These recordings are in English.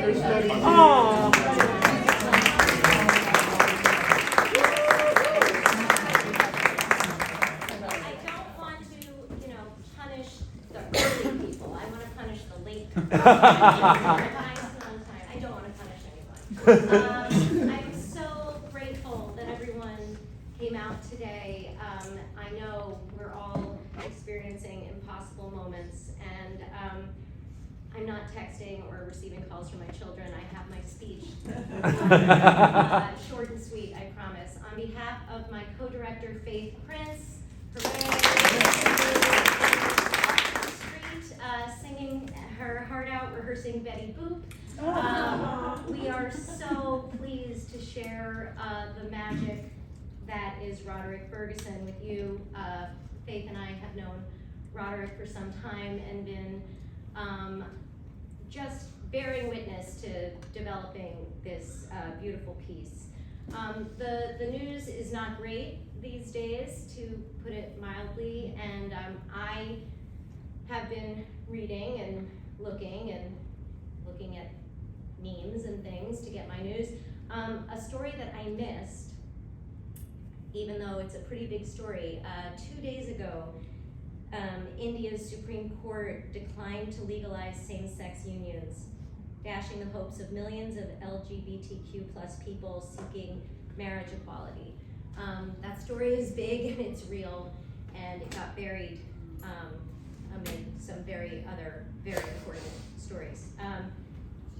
Oh. I don't want to, punish the early people. I want to punish the late people. I don't want to punish anyone. I'm so grateful that everyone came out today. I know we're all experiencing impossible moments, and I'm not texting or receiving calls from my children. I have my speech. Short and sweet, I promise. On behalf of my co-director, Faith Prince, singing her heart out, rehearsing Betty Boop. We are so pleased to share the magic that is Roderick Ferguson with you. Faith and I have known Roderick for some time and been just bearing witness to developing this beautiful piece. The news is not great these days, to put it mildly, and I have been reading and looking at memes and things to get my news. A story that I missed, even though it's a pretty big story, 2 days ago, India's Supreme Court declined to legalize same-sex unions, dashing the hopes of millions of LGBTQ plus people seeking marriage equality. That story is big and it's real, and it got buried amid some very important stories.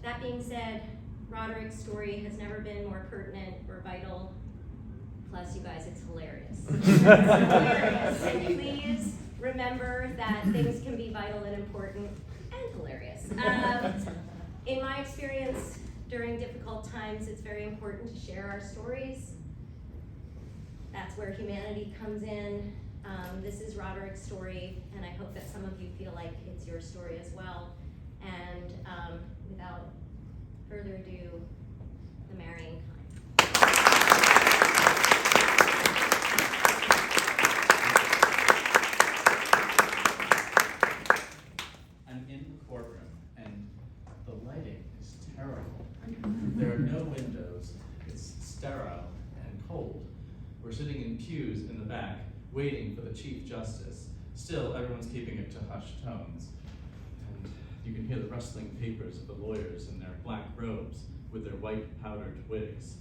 That being said, Roderick's story has never been more pertinent or vital. Plus, you guys, it's hilarious. It's hilarious. And please remember that things can be vital and important and hilarious. In my experience, during difficult times, it's very important to share our stories. That's where humanity comes in. This is Roderick's story, and I hope that some of you feel like it's your story as well. And without further ado, the marrying kind. I'm in the courtroom, and the lighting is terrible. There are no windows. It's sterile and cold. We're sitting in pews in the back, waiting for the Chief Justice. Still, everyone's keeping it to hushed tones. And you can hear the rustling papers of the lawyers in their black robes with their white powdered wigs.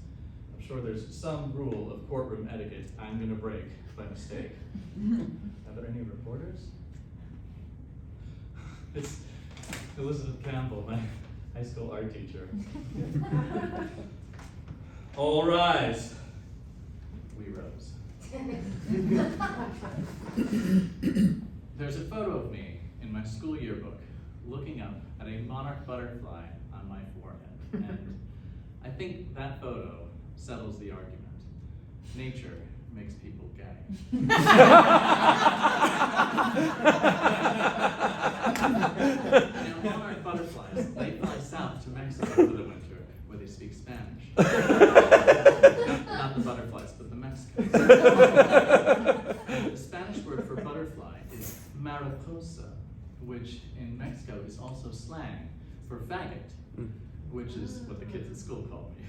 I'm sure there's some rule of courtroom etiquette I'm going to break by mistake. Are there any reporters? It's Elizabeth Campbell, my high school art teacher. All rise. We rose. There's a photo of me in my school yearbook looking up at a monarch butterfly on my forehead. And I think that photo settles the argument. Nature makes people gay. Monarch butterflies, they fly south to Mexico for the winter, where they speak Spanish. Not the butterflies, but the Mexicans. The Spanish word for butterfly is mariposa, which in Mexico is also slang for faggot, which is what the kids at school call me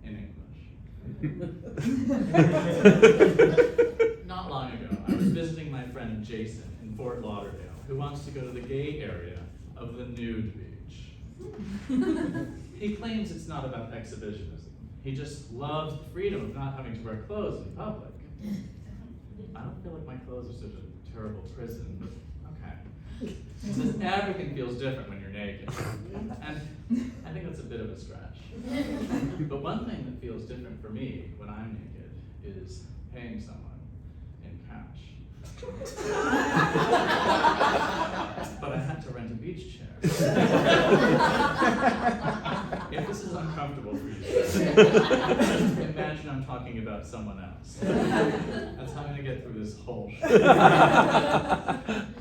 in English. Not long ago, I was visiting my friend Jason in Fort Lauderdale, who wants to go to the gay area of the nude beach. He claims it's not about exhibitionism. He just loves the freedom of not having to wear clothes in public. I don't feel like my clothes are such a terrible prison, but okay. He says everything feels different when you're naked. And I think that's a bit of a stretch. But one thing that feels different for me when I'm naked is paying someone in cash. But I had to rent a beach chair. If this is uncomfortable for you, imagine I'm talking about someone else. That's how I'm gonna get through this whole show.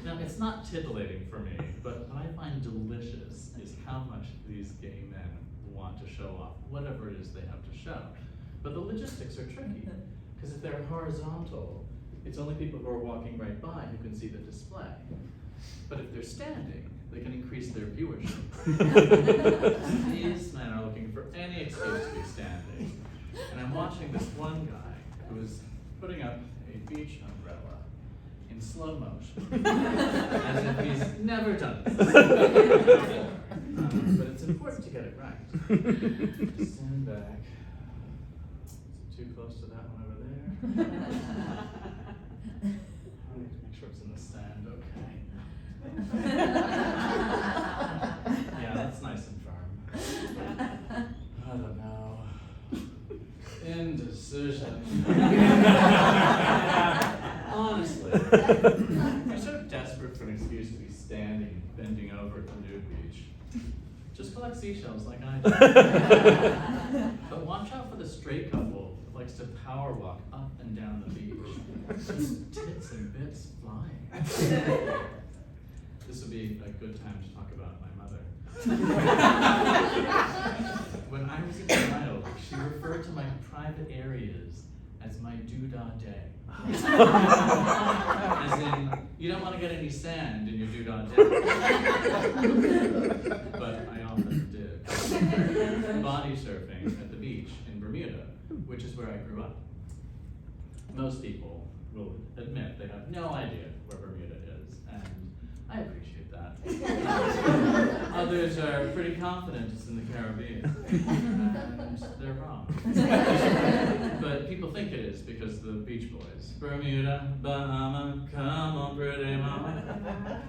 Now, it's not titillating for me, but what I find delicious is how much these gay men want to show off whatever it is they have to show. But the logistics are tricky, because if they're horizontal, it's only people who are walking right by who can see the display. But if they're standing, they can increase their viewership. These men are looking for any excuse to be standing. And I'm watching this one guy who is putting up a beach umbrella in slow motion, as if he's never done this before. But it's important to get it right. Just stand back. Is it too close to that one over there? Make sure it's in the sand, okay. Yeah, that's nice and firm. I don't know. Indecision. Honestly, you're so desperate for an excuse to be standing, bending over at the nude beach. Just collect seashells like I do. But watch out for the straight couple that likes to power walk up and down the beach. Just tits and bits flying. This would be a good time to talk about my mother. When I was a child, she referred to my private areas as my doodah day. As in, you don't want to get any sand in your doodah day. But I often did. Body surfing at the beach in Bermuda, which is where I grew up. Most people will admit they have no idea where Bermuda is, and I appreciate that. Others are pretty confident it's in the Caribbean, and they're wrong. But people think it is because of the Beach Boys. Bermuda, Bahama, come on pretty mama.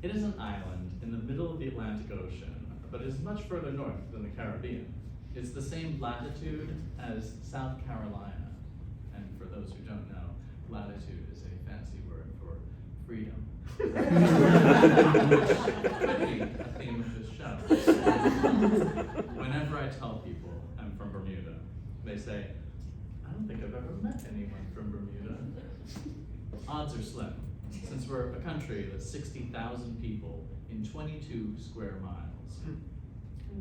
It is an island in the middle of the Atlantic Ocean, but is much further north than the Caribbean. It's the same latitude as South Carolina, and for those who don't know, latitude is a fancy word for freedom. Which could be a theme of this show. Whenever I tell people I'm from Bermuda, they say, I don't think I've ever met anyone from Bermuda. Odds are slim, since we're a country that's 60,000 people in 22 square miles.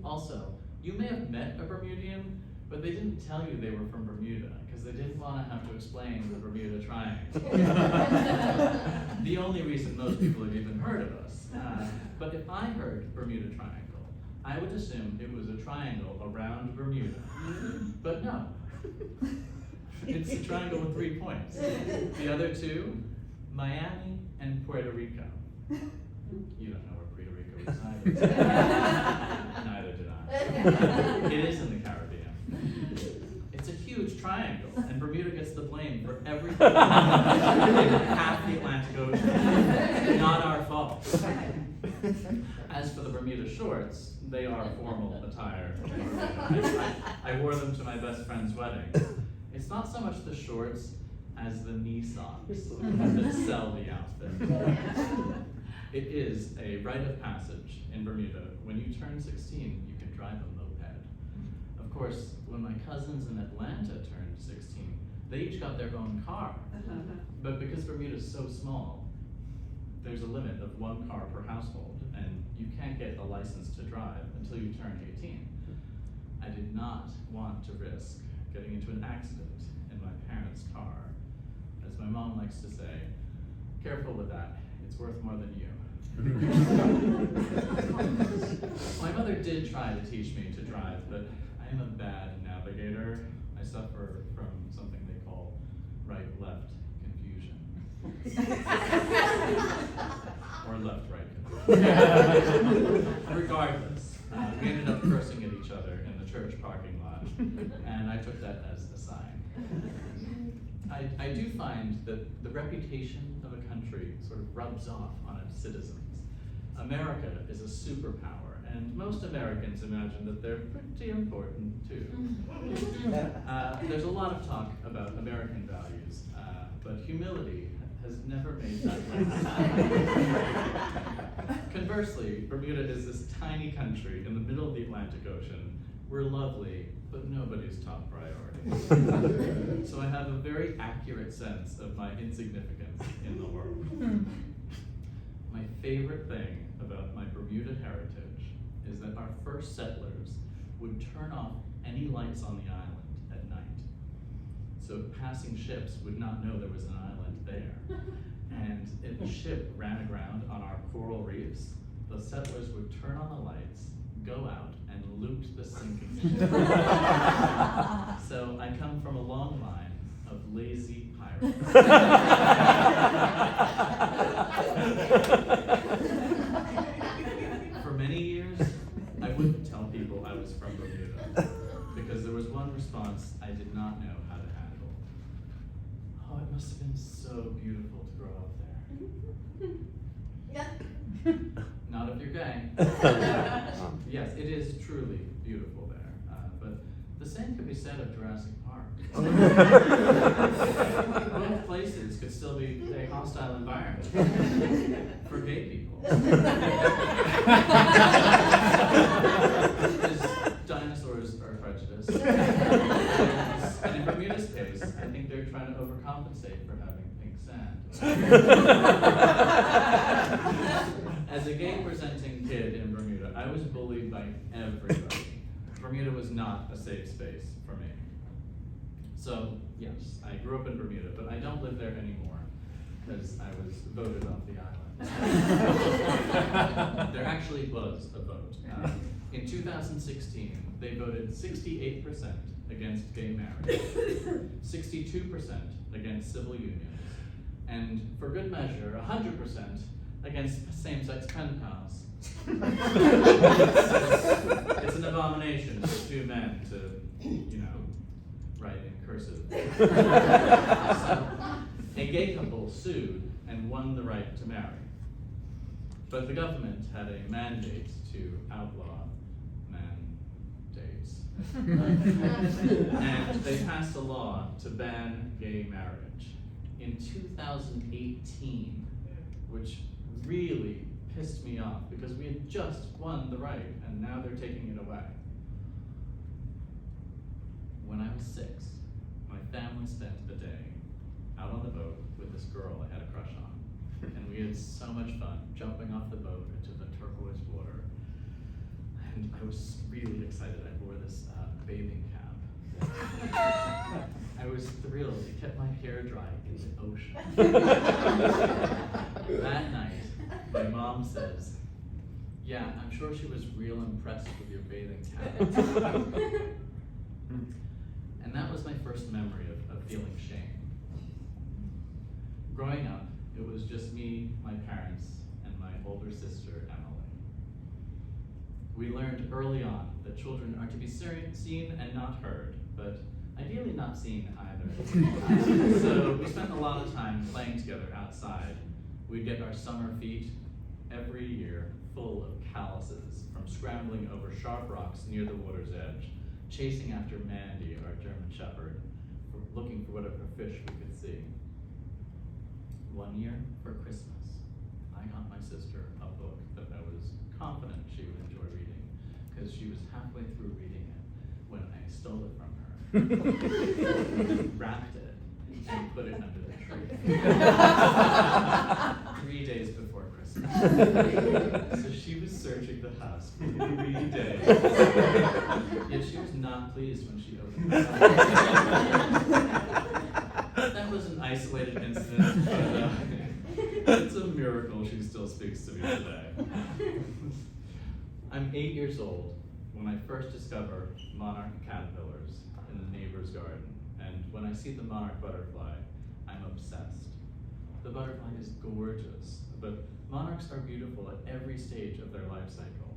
Also, you may have met a Bermudian, but they didn't tell you they were from Bermuda, because they didn't want to have to explain the Bermuda Triangle. The only reason most people have even heard of us. But if I heard Bermuda Triangle, I would assume it was a triangle around Bermuda. But no. It's a triangle with 3 points. The other two, Miami and Puerto Rico. You don't know where Puerto Rico is either. Neither did I. It is in the Caribbean. It's a huge triangle, and Bermuda gets the blame for everything in half the Atlantic Ocean. Not our fault. As for the Bermuda shorts, they are formal attire. I wore them to my best friend's wedding. It's not so much the shorts as the knee socks that sell the outfit. It is a rite of passage in Bermuda. When you turn 16, you can drive a moped. Of course, when my cousins in Atlanta turned 16, they each got their own car. But because Bermuda is so small, there's a limit of 1 car per household, and you can't get a license to drive until you turn 18. I did not want to risk getting into an accident in my parents' car. As my mom likes to say, careful with that, it's worth more than you. My mother did try to teach me to drive, but I am a bad navigator. I suffer from something they call right-left confusion. Or left-right confusion. Regardless, we ended up cursing at each other in the church parking lot, and I took that as a sign. I do find that the reputation of a country sort of rubs off on its citizens. America is a superpower, and most Americans imagine that they're pretty important too. There's a lot of talk about American values, but humility has never made that less. Conversely, Bermuda is this tiny country in the middle of the Atlantic Ocean. We're lovely, but nobody's top priority. So I have a very accurate sense of my insignificance in the world. My favorite thing about my Bermuda heritage is that our first settlers would turn off any lights on the island at night. So passing ships would not know there was an island there. And if a ship ran aground on our coral reefs, the settlers would turn on the lights, go out, and loot the sinking ship. So I come from a long line of lazy pirates. For many years, I wouldn't tell people I was from Bermuda, because there was one response I did not know how to handle. Oh, it must have been so beautiful to grow up there. Not if you're gay. Yes, it is truly beautiful there, but the same could be said of Jurassic Park. Both places could still be a hostile environment for gay people. Because dinosaurs are prejudiced. And in Bermuda's case, I think they're trying to overcompensate for having pink sand. As a gay presenting kid in Bermuda, I was bullied by everybody. Bermuda was not a safe space for me. So, yes, I grew up in Bermuda, but I don't live there anymore because I was voted off the island. There actually was a vote. In 2016, they voted 68% against gay marriage, 62% against civil unions, and for good measure, 100% against same-sex pen pals. It's an abomination for two men to, write in cursive. So, a gay couple sued and won the right to marry. But the government had a mandate to outlaw man-dates. And they passed a law to ban gay marriage in 2018, which really pissed me off because we had just won the right and now they're taking it away. When I was 6, my family spent a day out on the boat with this girl I had a crush on. And we had so much fun jumping off the boat into the turquoise water. And I was really excited. I wore this bathing cap. I was thrilled. It kept my hair dry in the ocean. That night, my mom says, "Yeah, I'm sure she was real impressed with your bathing cap." And that was my first memory of feeling shame. Growing up, it was just me, my parents, and my older sister, Emily. We learned early on that children are to be seen and not heard, but ideally not seen either. So we spent a lot of time playing together outside. We'd get our summer feet every year full of calluses from scrambling over sharp rocks near the water's edge, chasing after Maddie, our German shepherd, looking for whatever fish we could see. One year, for Christmas, I got my sister a book that I was confident she would enjoy reading, because she was halfway through reading it when I stole it from her, wrapped it, and put it under the tree. 3 days before Christmas. So she was searching the house for 3 days. Yet she was not pleased when she opened it. That was an isolated incident, but it's a miracle she still speaks to me today. I'm 8 years old when I first discover monarch caterpillars in the neighbor's garden. And when I see the monarch butterfly, I'm obsessed. The butterfly is gorgeous, but monarchs are beautiful at every stage of their life cycle.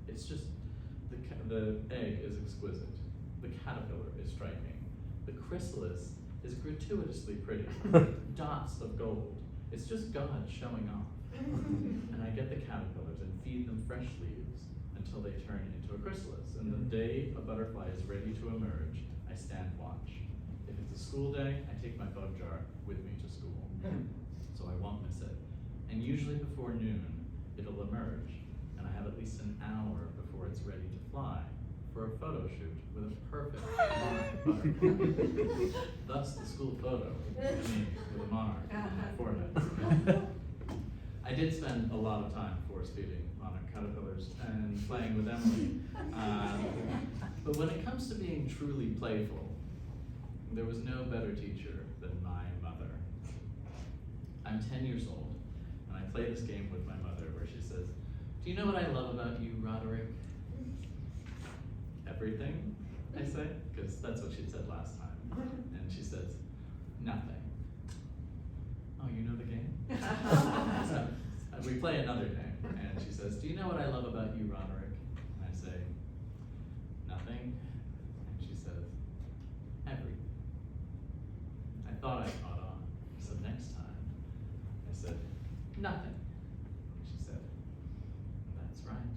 It's just, the egg is exquisite. The caterpillar is striking. The chrysalis is gratuitously pretty. Dots of gold. It's just God showing off. And I get the caterpillars and feed them fresh leaves until they turn into a chrysalis. And the day a butterfly is ready to emerge, I stand watch. If it's a school day, I take my bug jar with me to school. So I won't miss it. And usually before noon, it'll emerge. And I have at least an hour before it's ready to fly for a photo shoot with a perfect monarch butterfly. Thus the school photo of me with a monarch on my forehead. I did spend a lot of time force feeding monarch caterpillars and playing with Emily. But when it comes to being truly playful, there was no better teacher than my mother. I'm 10 years old, and I play this game with my mother where she says, Do you know what I love about you, Roderick? Everything, I say, because that's what she said last time. And she says, nothing. Oh, you know the game? So, we play another game, and she says, do you know what I love about you, Roderick? And I say, nothing. And she says, everything. I thought I caught on, so next time, I said, nothing. She said, that's right.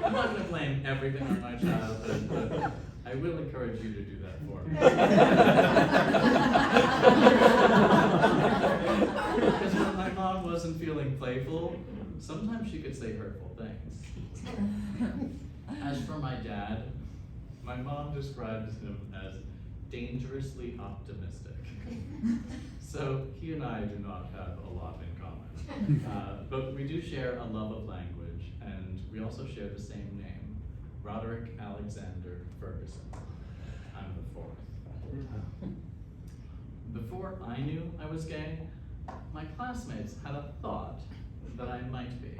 I'm not going to blame everything on my childhood, but I will encourage you to do that for me. Because when my mom wasn't feeling playful, sometimes she could say hurtful things. As for my dad, my mom describes him as dangerously optimistic. So he and I do not have a lot in common. But we do share a love of language, and we also share the same name, Roderick Alexander Ferguson. I'm the fourth. Before I knew I was gay, my classmates had a thought that I might be.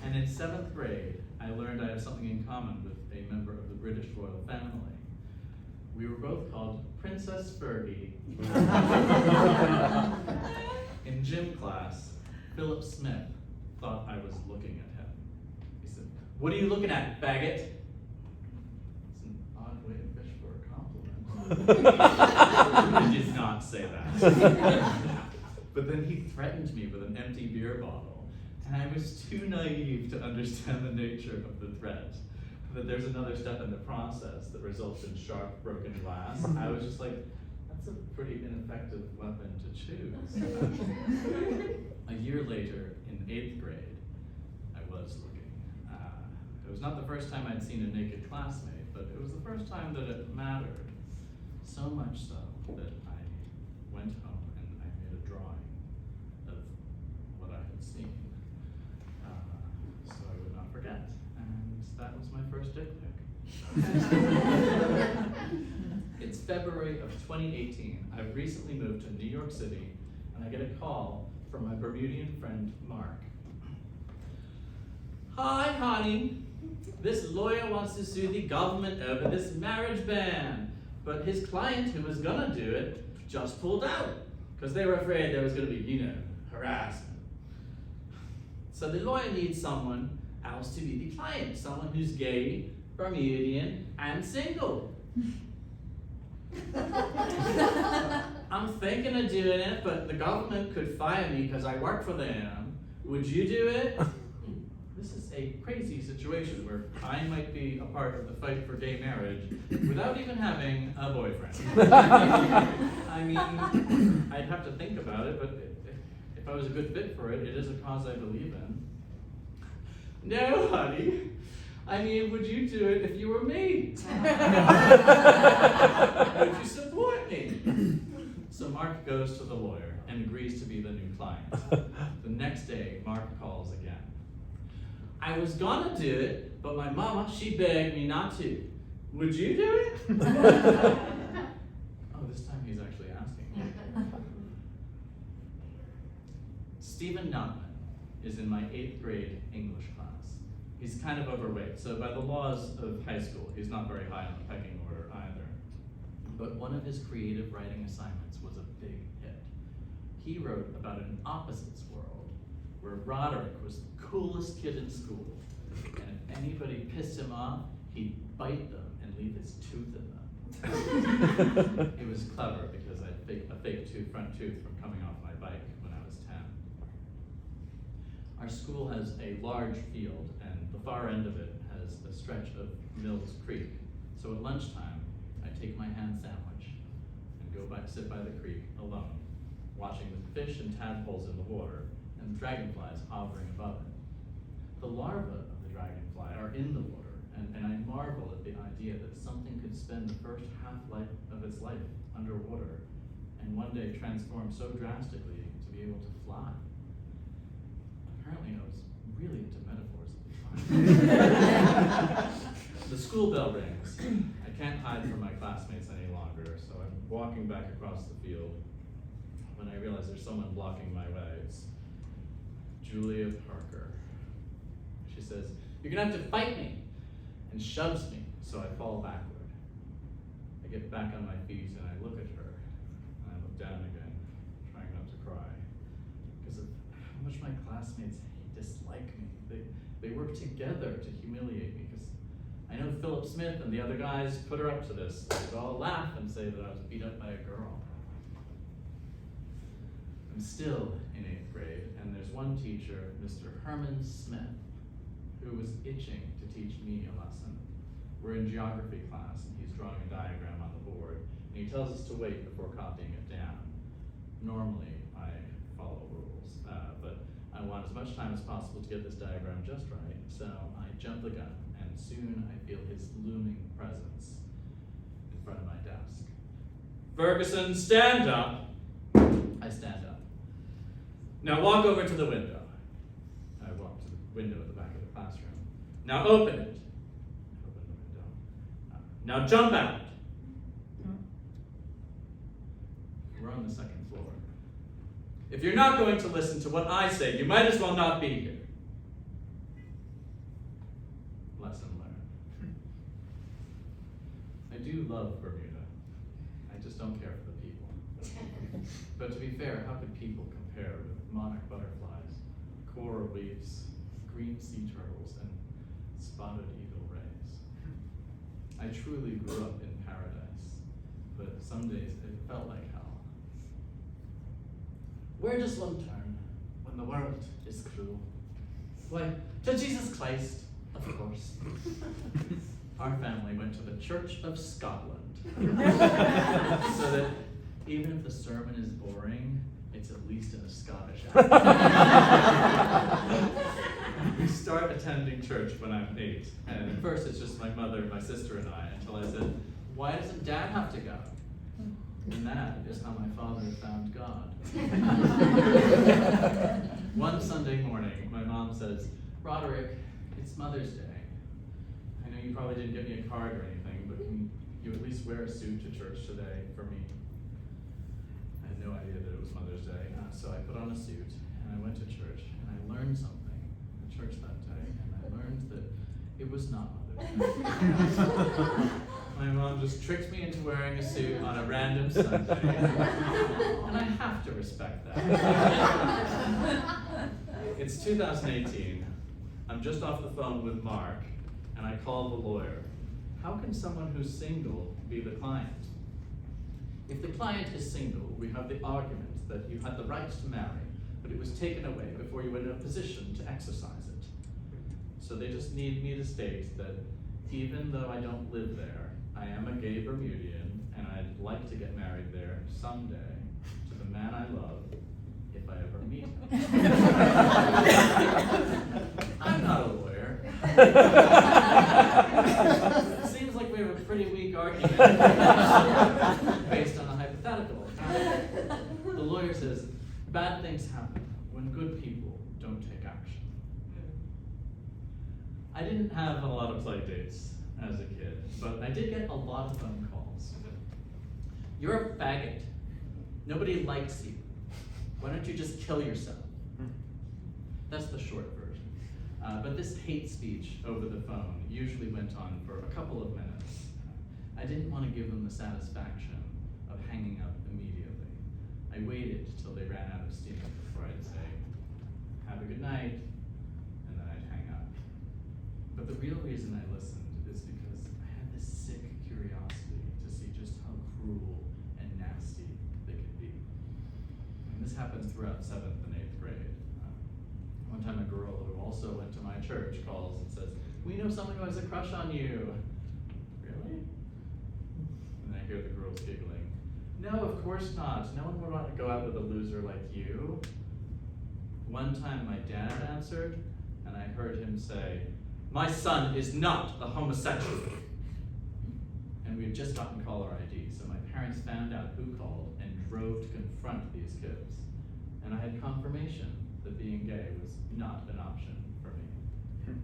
And in 7th grade, I learned I have something in common with a member of the British royal family. We were both called Princess Fergie. In gym class, Philip Smith thought I was looking at him. He said, "What are you looking at, faggot?" It's an odd way to fish for a compliment. He did not say that. But then he threatened me with an empty beer bottle, and I was too naive to understand the nature of the threat. That there's another step in the process that results in sharp, broken glass. I was just like, that's a pretty ineffective weapon to choose. A year later, in 8th grade, I was looking. It was not the first time I'd seen a naked classmate, but it was the first time that it mattered. So much so that I went home and I made a drawing of what I had seen, so I would not forget. And that was my first dick pic. It's February of 2018. I've recently moved to New York City, and I get a call from my Bermudian friend, Mark. "Hi, honey. This lawyer wants to sue the government over this marriage ban, but his client who was gonna do it just pulled out because they were afraid there was gonna be, harassment. So the lawyer needs someone else to be the client, someone who's gay, Bermudian, and single." "I'm thinking of doing it, but the government could fire me because I work for them. Would you do it?" This is a crazy situation where I might be a part of the fight for gay marriage without even having a boyfriend. I mean, I'd have to think about it, but if I was a good fit for it, it is a cause I believe in. "No, honey. I mean, would you do it if you were me? Would you support me?" So Mark goes to the lawyer and agrees to be the new client. The next day, Mark calls again. "I was gonna do it, but my mama, she begged me not to. Would you do it?" Oh, this time he's actually asking. Stephen Nutman is in my 8th grade English class. He's kind of overweight, so by the laws of high school, he's not very high on the pecking order either. But one of his creative writing assignments was a big hit. He wrote about an opposites world where Roderick was the coolest kid in school, and if anybody pissed him off, he'd bite them and leave his tooth in them. It was clever because I had a fake front tooth from coming off my bike when I was 10. Our school has a large field, and the far end of it has a stretch of Mills Creek. So at lunchtime, I take my ham sandwich and go sit by the creek alone, watching the fish and tadpoles in the water and dragonflies hovering above it. The larvae of the dragonfly are in the water, and I marvel at the idea that something could spend the first half-life of its life underwater and one day transform so drastically to be able to fly. Apparently I was really into metaphors at the time. The school bell rings. I can't hide from my classmates any longer, so I'm walking back across the field when I realize there's someone blocking my way. It's Julia Parker. She says, "You're gonna have to fight me," and shoves me, so I fall backward. I get back on my feet and I look at her, and I look down again, trying not to cry, because of how much my classmates dislike me. They work together to humiliate me, because I know Philip Smith and the other guys put her up to this. They'd all laugh and say that I was beat up by a girl. I'm still in 8th grade, and there's one teacher, Mr. Herman Smith, who was itching to teach me a lesson. We're in geography class, and he's drawing a diagram on the board, and he tells us to wait before copying it down. Normally, I follow rules, but I want as much time as possible to get this diagram just right, so I jump the gun, and soon I feel his looming presence in front of my desk. "Ferguson, stand up!" I stand up. "Now walk over to the window." I walk to the window at the back of the classroom. "Now open it." I open the window. "Now jump out." We're on the second floor. "If you're not going to listen to what I say, you might as well not be here." Lesson learned. I do love Bermuda. I just don't care for the people. But to be fair, how could people compare with monarch butterflies, coral reefs, green sea turtles, and spotted eagle rays? I truly grew up in paradise, but some days it felt like hell. Where does one turn when the world is cruel? Why, to Jesus Christ, of course. Our family went to the Church of Scotland, so that even if the sermon is boring, it's at least in a Scottish accent. We start attending church when I'm 8, and at first it's just my mother, my sister, and I, until I said, "Why doesn't Dad have to go?" And that is how my father found God. One Sunday morning, my mom says, "Roderick, it's Mother's Day. I know you probably didn't get me a card or anything, but can you at least wear a suit to church today for me?" I had no idea that it was Mother's Day, so I put on a suit, and I went to church, and I learned something at church that day, and I learned that it was not Mother's Day. My mom just tricked me into wearing a suit on a random Sunday, and I have to respect that. It's 2018. I'm just off the phone with Mark, and I call the lawyer. How can someone who's single be the client? If the client is single, we have the argument that you had the right to marry, but it was taken away before you were in a position to exercise it. So they just need me to state that even though I don't live there, I am a gay Bermudian, and I'd like to get married there someday to the man I love, if I ever meet him. I'm not a lawyer. It seems like we have a pretty weak argument based on a hypothetical. The lawyer says, bad things happen when good people don't take action. I didn't have a lot of play dates as a kid, but I did get a lot of phone calls. You're a faggot. Nobody likes you. Why don't you just kill yourself? That's the short version. But this hate speech over the phone usually went on for a couple of minutes. I didn't want to give them the satisfaction of hanging up immediately. I waited till they ran out of steam before I'd say, have a good night, and then I'd hang up. But the real reason I listened is because I had this sick curiosity to see just how cruel and nasty they could be. And this happened throughout 7th and 8th grade. One time a girl who also went to my church calls and says, we know someone who has a crush on you. Really? And I hear the girls giggling. No, of course not. No one would want to go out with a loser like you. One time my dad answered, and I heard him say, my son is not a homosexual. And we had just gotten caller ID, so my parents found out who called and drove to confront these kids. And I had confirmation that being gay was not an option for me.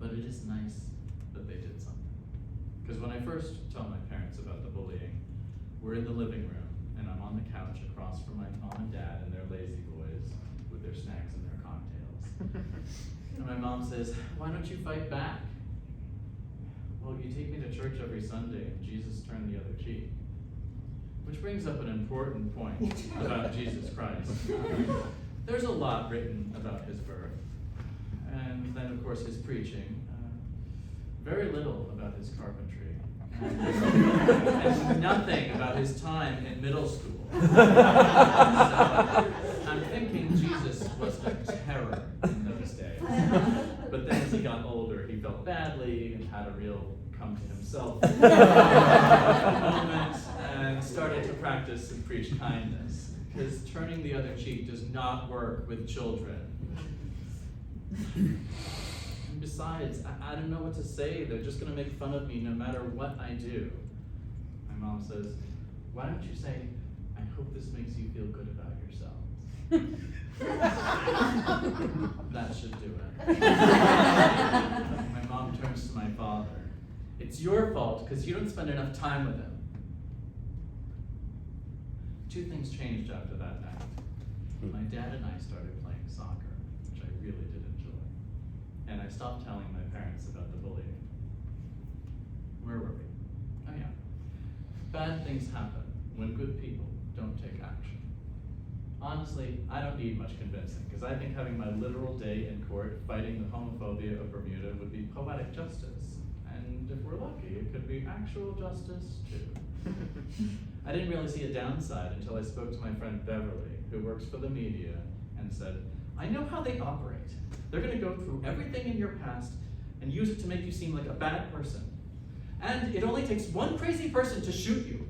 But it is nice that they did something. Because when I first told my parents about the bullying, we're in the living room, and I'm on the couch across from my mom and dad and their lazy boys with with their snacks and their cocktails. And my mom says, "Why don't you fight back?" "Well, you take me to church every Sunday and Jesus turned the other cheek." Which brings up an important point about Jesus Christ. There's a lot written about his birth, and then of course his preaching. Very little about his carpentry, and nothing about his time in middle school. So, I'm thinking Jesus was a terror in those days. But then as he got older, he felt badly and had a real come to himself moment and started to practice and preach kindness. Because turning the other cheek does not work with children. And besides, I don't know what to say. They're just going to make fun of me no matter what I do. My mom says, "Why don't you say, I hope this makes you feel good about yourselves." That should do it. My mom turns to my father. "It's your fault because you don't spend enough time with him." Two things changed after that night. My dad and I started playing soccer, which I really did enjoy. And I stopped telling my parents about the bullying. Where were we? Oh yeah. Bad things happen when good people don't take action. Honestly, I don't need much convincing, because I think having my literal day in court fighting the homophobia of Bermuda would be poetic justice. And if we're lucky, it could be actual justice too. I didn't really see a downside until I spoke to my friend Beverly, who works for the media, and said, "I know how they operate. They're going to go through everything in your past and use it to make you seem like a bad person. And it only takes one crazy person to shoot you."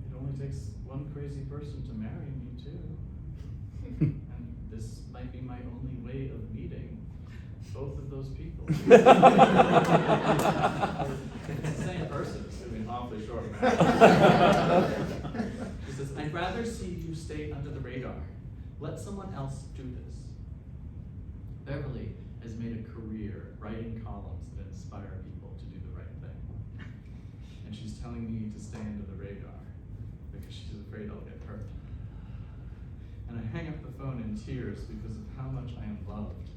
It only takes one crazy person to marry me too. And this might be my only way of meeting both of those people. It's the same person, it's going to be an awfully short marriage. She says, "I'd rather see you stay under the radar. Let someone else do this." Beverly has made a career writing columns that inspire people to do the right thing. And she's telling me to stay under the radar because she's afraid I'll get hurt. And I hang up the phone in tears because of how much I am loved,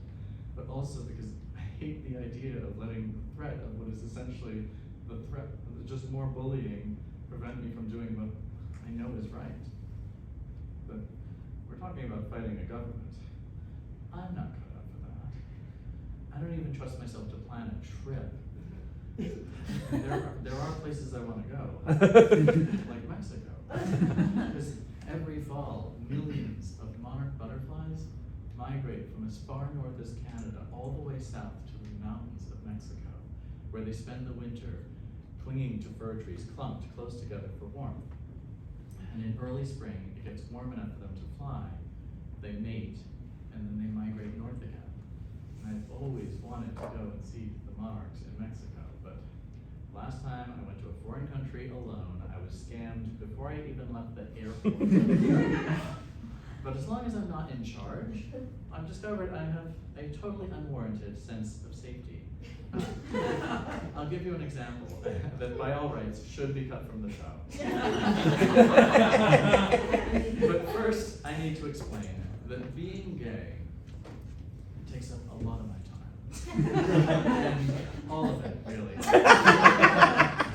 but also because I hate the idea of letting the threat of what is essentially the threat of just more bullying prevent me from doing what I know is right. But we're talking about fighting a government. I'm not cut out for that. I don't even trust myself to plan a trip. There are places I want to go, like Mexico. Because every fall, millions of monarch butterflies migrate from as far north as Canada all the way south to the mountains of Mexico, where they spend the winter clinging to fir trees clumped close together for warmth. And in early spring, it gets warm enough for them to fly. They mate, and then they migrate north again. And I've always wanted to go and see the monarchs in Mexico, but last time I went to a foreign country alone, I was scammed before I even left the airport. But as long as I'm not in charge, I've discovered I have a totally unwarranted sense of safety. I'll give you an example that by all rights should be cut from the show. But first, I need to explain that being gay takes up a lot of my time. And all of it, really. I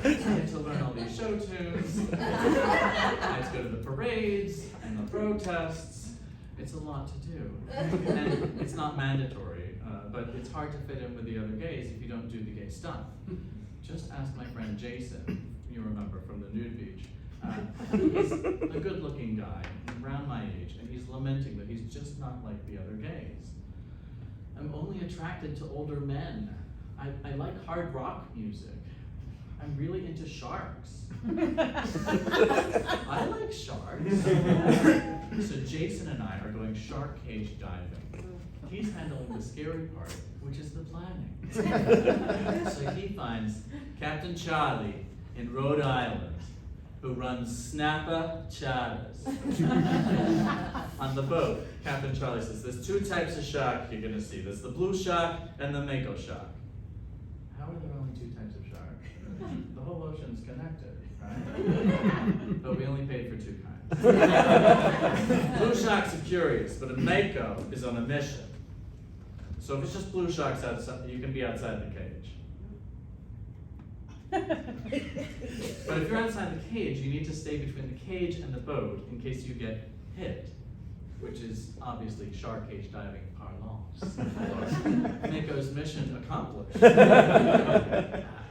get to learn all these show tunes. I have to go to the parades and the protests. It's a lot to do. And it's not mandatory, but it's hard to fit in with the other gays if you don't do the gay stuff. Just ask my friend Jason, you remember from the nude beach. He's a good-looking guy, around my age, and he's lamenting that he's just not like the other gays. I'm only attracted to older men. I like hard rock music. I'm really into sharks. I like sharks. So Jason and I are going shark cage diving. He's handling the scary part, which is the planning. So he finds Captain Charlie in Rhode Island, who runs Snapper Charters. On the boat, Captain Charlie says, "There's two types of shark you're gonna see. There's the blue shark and the mako shark." How are there only two types of shark? The whole ocean's connected, right? But we only paid for two kinds. Blue sharks are curious, but a mako is on a mission. So if it's just blue sharks outside, you can be outside the cage. But if you're outside the cage, you need to stay between the cage and the boat in case you get hit, which is obviously shark cage diving parlance. Mako's mission accomplished.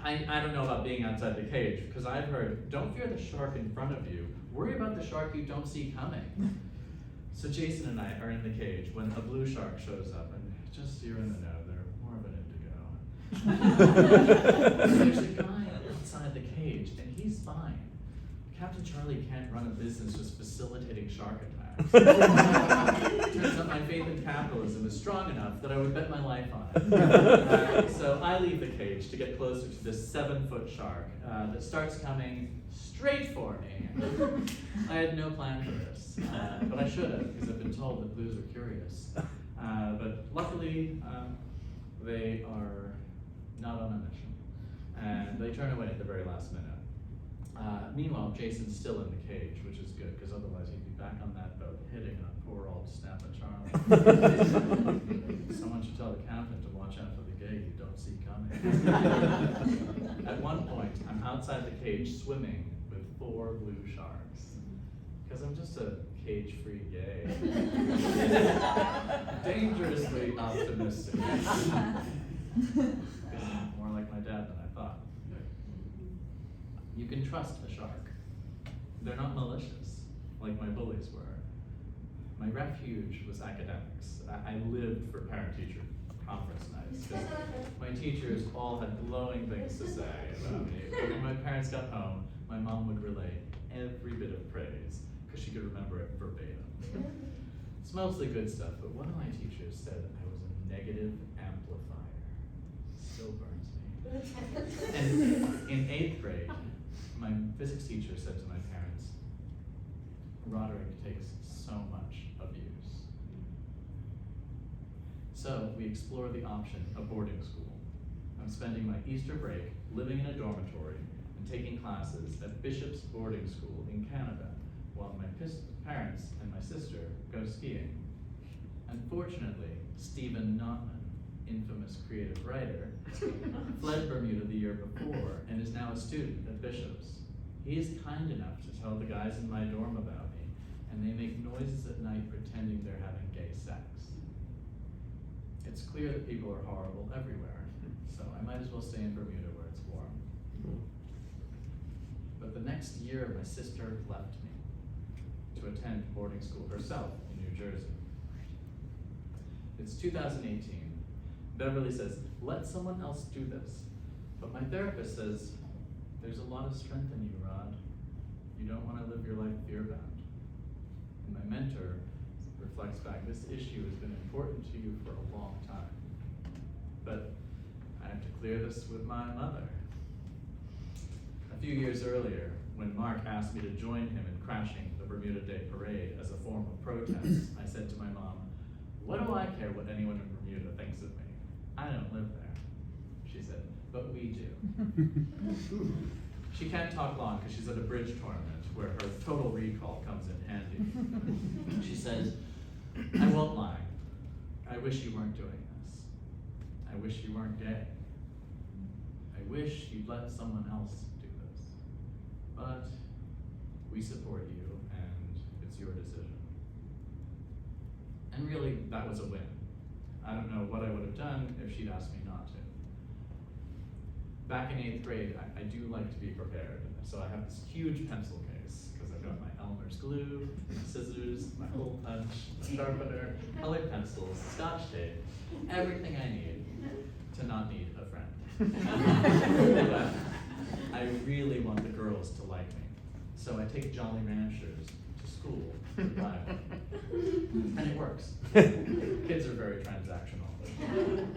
I don't know about being outside the cage, because I've heard, don't fear the shark in front of you, worry about the shark you don't see coming. So Jason and I are in the cage when a blue shark shows up, and just so you're in the know, they're more of an indigo. There's a guy outside the cage, and he's fine. Captain Charlie can't run a business just facilitating shark attacks. Turns out my faith in capitalism is strong enough that I would bet my life on it. So I leave the cage to get closer to this 7-foot shark that starts coming straight for me. I had no plan for this, but I should have, because I've been told that blues are curious. But luckily, they are not on a mission, and they turn away at the very last minute. Meanwhile, Jason's still in the cage, which is good, because otherwise he'd be back on that boat hitting on poor old Snapper Charlie. Someone should tell the captain to watch out for the gay you don't see coming. At one point, I'm outside the cage swimming with 4 blue sharks, because I'm just a cage-free gay. Dangerously optimistic. More like my dad than I thought. You can trust a shark. They're not malicious, like my bullies were. My refuge was academics. I lived for parent-teacher conference nights, because my teachers all had glowing things to say about me. But when my parents got home, my mom would relay every bit of praise, because she could remember it verbatim. It's mostly good stuff, but one of my teachers said I was a negative amplifier. Still burns me. And in 8th grade, my physics teacher said to my parents, Roderick takes so much abuse. So we explore the option of boarding school. I'm spending my Easter break living in a dormitory and taking classes at Bishop's boarding school in Canada, while my parents and my sister go skiing. Unfortunately, Stephen Notman, infamous creative writer, fled Bermuda the year before and is now a student at Bishop's. He is kind enough to tell the guys in my dorm about me, and they make noises at night pretending they're having gay sex. It's clear that people are horrible everywhere, so I might as well stay in Bermuda where it's warm. But the next year, my sister left me to attend boarding school herself in New Jersey. It's 2018. Beverly says, let someone else do this. But my therapist says, there's a lot of strength in you, Rod. You don't want to live your life fear-bound. And my mentor reflects back, this issue has been important to you for a long time. But I have to clear this with my mother. A few years earlier, when Mark asked me to join him in crashing the Bermuda Day Parade as a form of protest, I said to my mom, what do I care what anyone in Bermuda thinks of me? I don't live there. She said, but we do. She can't talk long because she's at a bridge tournament where her total recall comes in handy. She says, I won't lie. I wish you weren't doing this. I wish you weren't gay. I wish you'd let someone else do this. But we support you, and it's your decision. And really, that was a win. I don't know what I would have done if she'd asked me not to. Back in 8th grade, I do like to be prepared. So I have this huge pencil case, because I've got my Elmer's glue, my scissors, my hole punch, my sharpener, colored pencils, Scotch tape, everything I need to not need a friend. But I really want the girls to like me. So I take Jolly Ranchers to school to buy them. And it works. Kids are very transactional.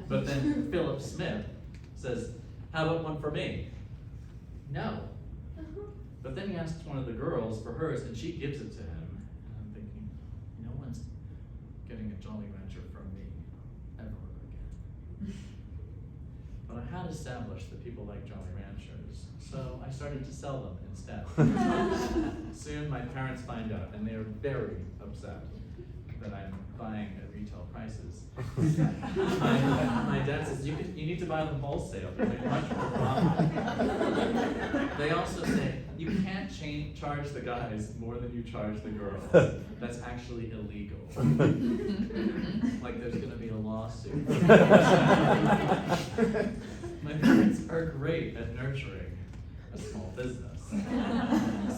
But then Philip Smith says, how about one for me? No. But then he asks one of the girls for hers, and she gives it to him. And I'm thinking, no one's getting a Jolly Rancher from me ever again. But I had a established that people like Jolly Ranchers, so I started to sell them instead. Soon my parents find out, and they are very upset that I'm buying at retail prices. My dad says, you need to buy them wholesale, they make much more profit. They also say, you can't charge the guys more than you charge the girls. That's actually illegal. Like there's gonna be a lawsuit. My parents are great at nurturing a small business.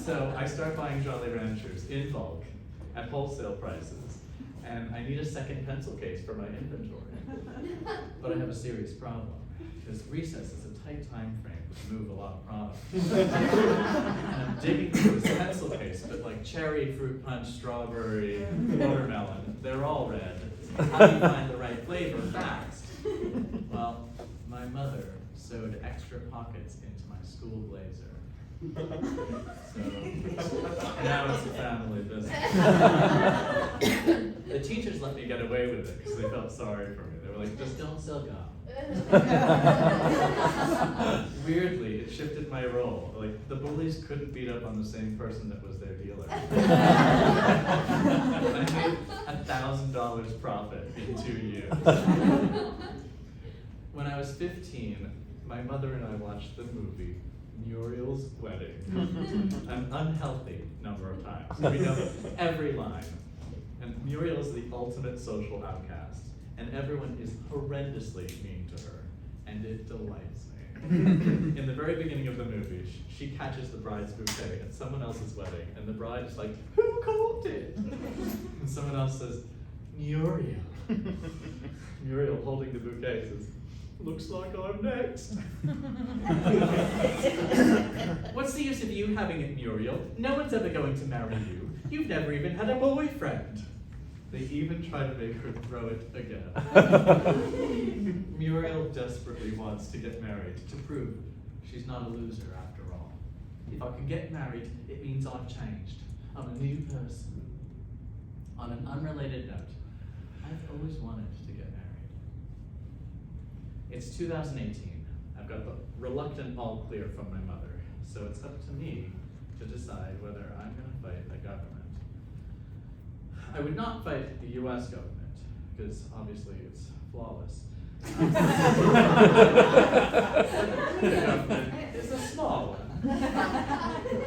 So I start buying Jolly Ranchers in bulk at wholesale prices. And I need a second pencil case for my inventory. But I have a serious problem, because recess is a tight time frame to move a lot of product. And I'm digging through this pencil case, but like cherry, fruit punch, strawberry, watermelon, they're all red. How do you find the right flavor fast? Well, my mother sewed extra pockets into my school blazer. So now it's a family business. The teachers let me get away with it because they felt sorry for me. They were like, just don't sell gum. Weirdly, it shifted my role. Like, the bullies couldn't beat up on the same person that was their dealer. I made $1,000 profit in 2 years. When I was 15, my mother and I watched the movie Muriel's Wedding an unhealthy number of times. We know every line. And Muriel is the ultimate social outcast, and everyone is horrendously mean to her, and it delights me. In the very beginning of the movie, she catches the bride's bouquet at someone else's wedding, and the bride is like, who called it? And someone else says, Muriel. Muriel, holding the bouquet, says, looks like I'm next. What's the use of you having it, Muriel? No one's ever going to marry you. You've never even had a boyfriend. They even try to make her throw it again. Muriel desperately wants to get married to prove she's not a loser after all. If I can get married, it means I've changed. I'm a new person. On an unrelated note, I've always wanted to get married. It's 2018. I've got the reluctant all clear from my mother, so it's up to me to decide whether I'm going to fight the government. I would not fight the US government, because obviously it's flawless. The government is a small one.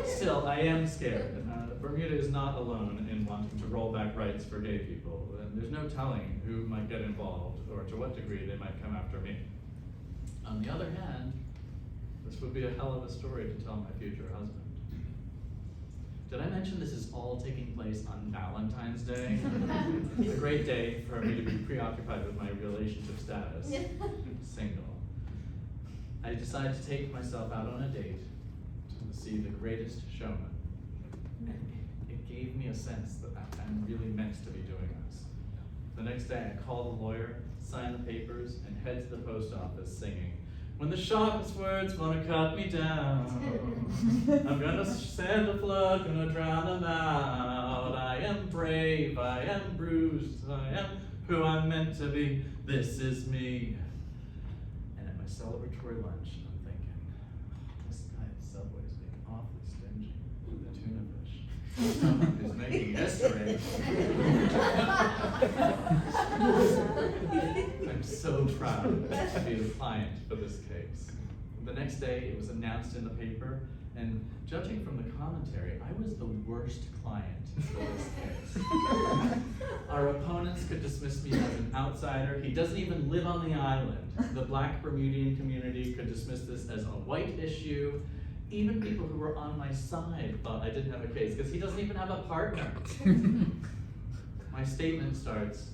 Still, I am scared. Bermuda is not alone in wanting to roll back rights for gay people, and there's no telling who might get involved or to what degree they might come after me. On the other hand, this would be a hell of a story to tell my future husband. Did I mention this is all taking place on Valentine's Day? It's a great day for me to be preoccupied with my relationship status. Single. I decided to take myself out on a date to see The Greatest Showman. And it gave me a sense that I'm really meant to be doing this. The next day I call the lawyer, sign the papers, and head to the post office singing, when the sharpest words wanna cut me down, I'm gonna send a flood, gonna drown them out. I am brave, I am bruised, I am who I'm meant to be, this is me. And at my celebratory lunch, I'm thinking, this guy at Subway is being awfully stingy with the tuna fish. Someone who's making history. I'm so proud to be the client for this case. The next day, it was announced in the paper, and judging from the commentary, I was the worst client for this case. Our opponents could dismiss me as an outsider. He doesn't even live on the island. The Black Bermudian community could dismiss this as a white issue. Even people who were on my side thought I didn't have a case, because he doesn't even have a partner. My statement starts,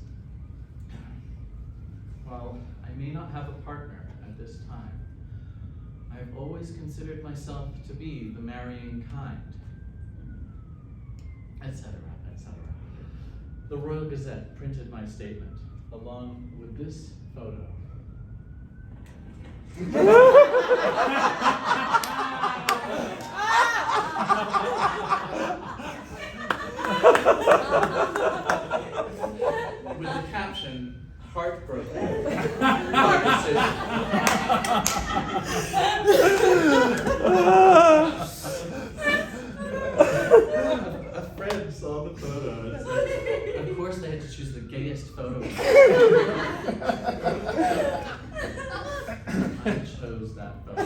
while I may not have a partner at this time, I have always considered myself to be the marrying kind, etc., etc. The Royal Gazette printed my statement, along with this photo. With the caption, heartbroken. A friend saw the photo and said, of course they had to choose the gayest photo. I chose that photo.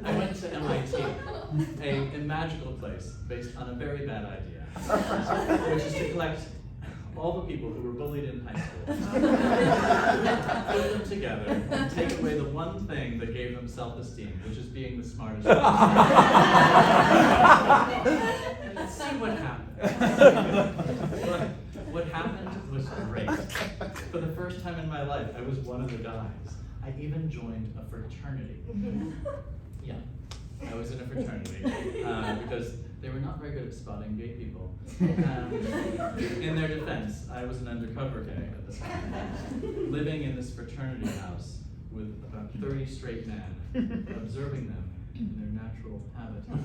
I went to MIT, a magical place based on a very bad idea, which is to collect all the people who were bullied in high school, put them together, and take away the one thing that gave them self-esteem, which is being the smartest person. And see what happened. What happened was great. For the first time in my life, I was one of the guys. I even joined a fraternity. Yeah, I was in a fraternity because they were not very good at spotting gay people. In their defense, I was an undercover gay at the time, living in this fraternity house with about 30 straight men, observing them in their natural habitat.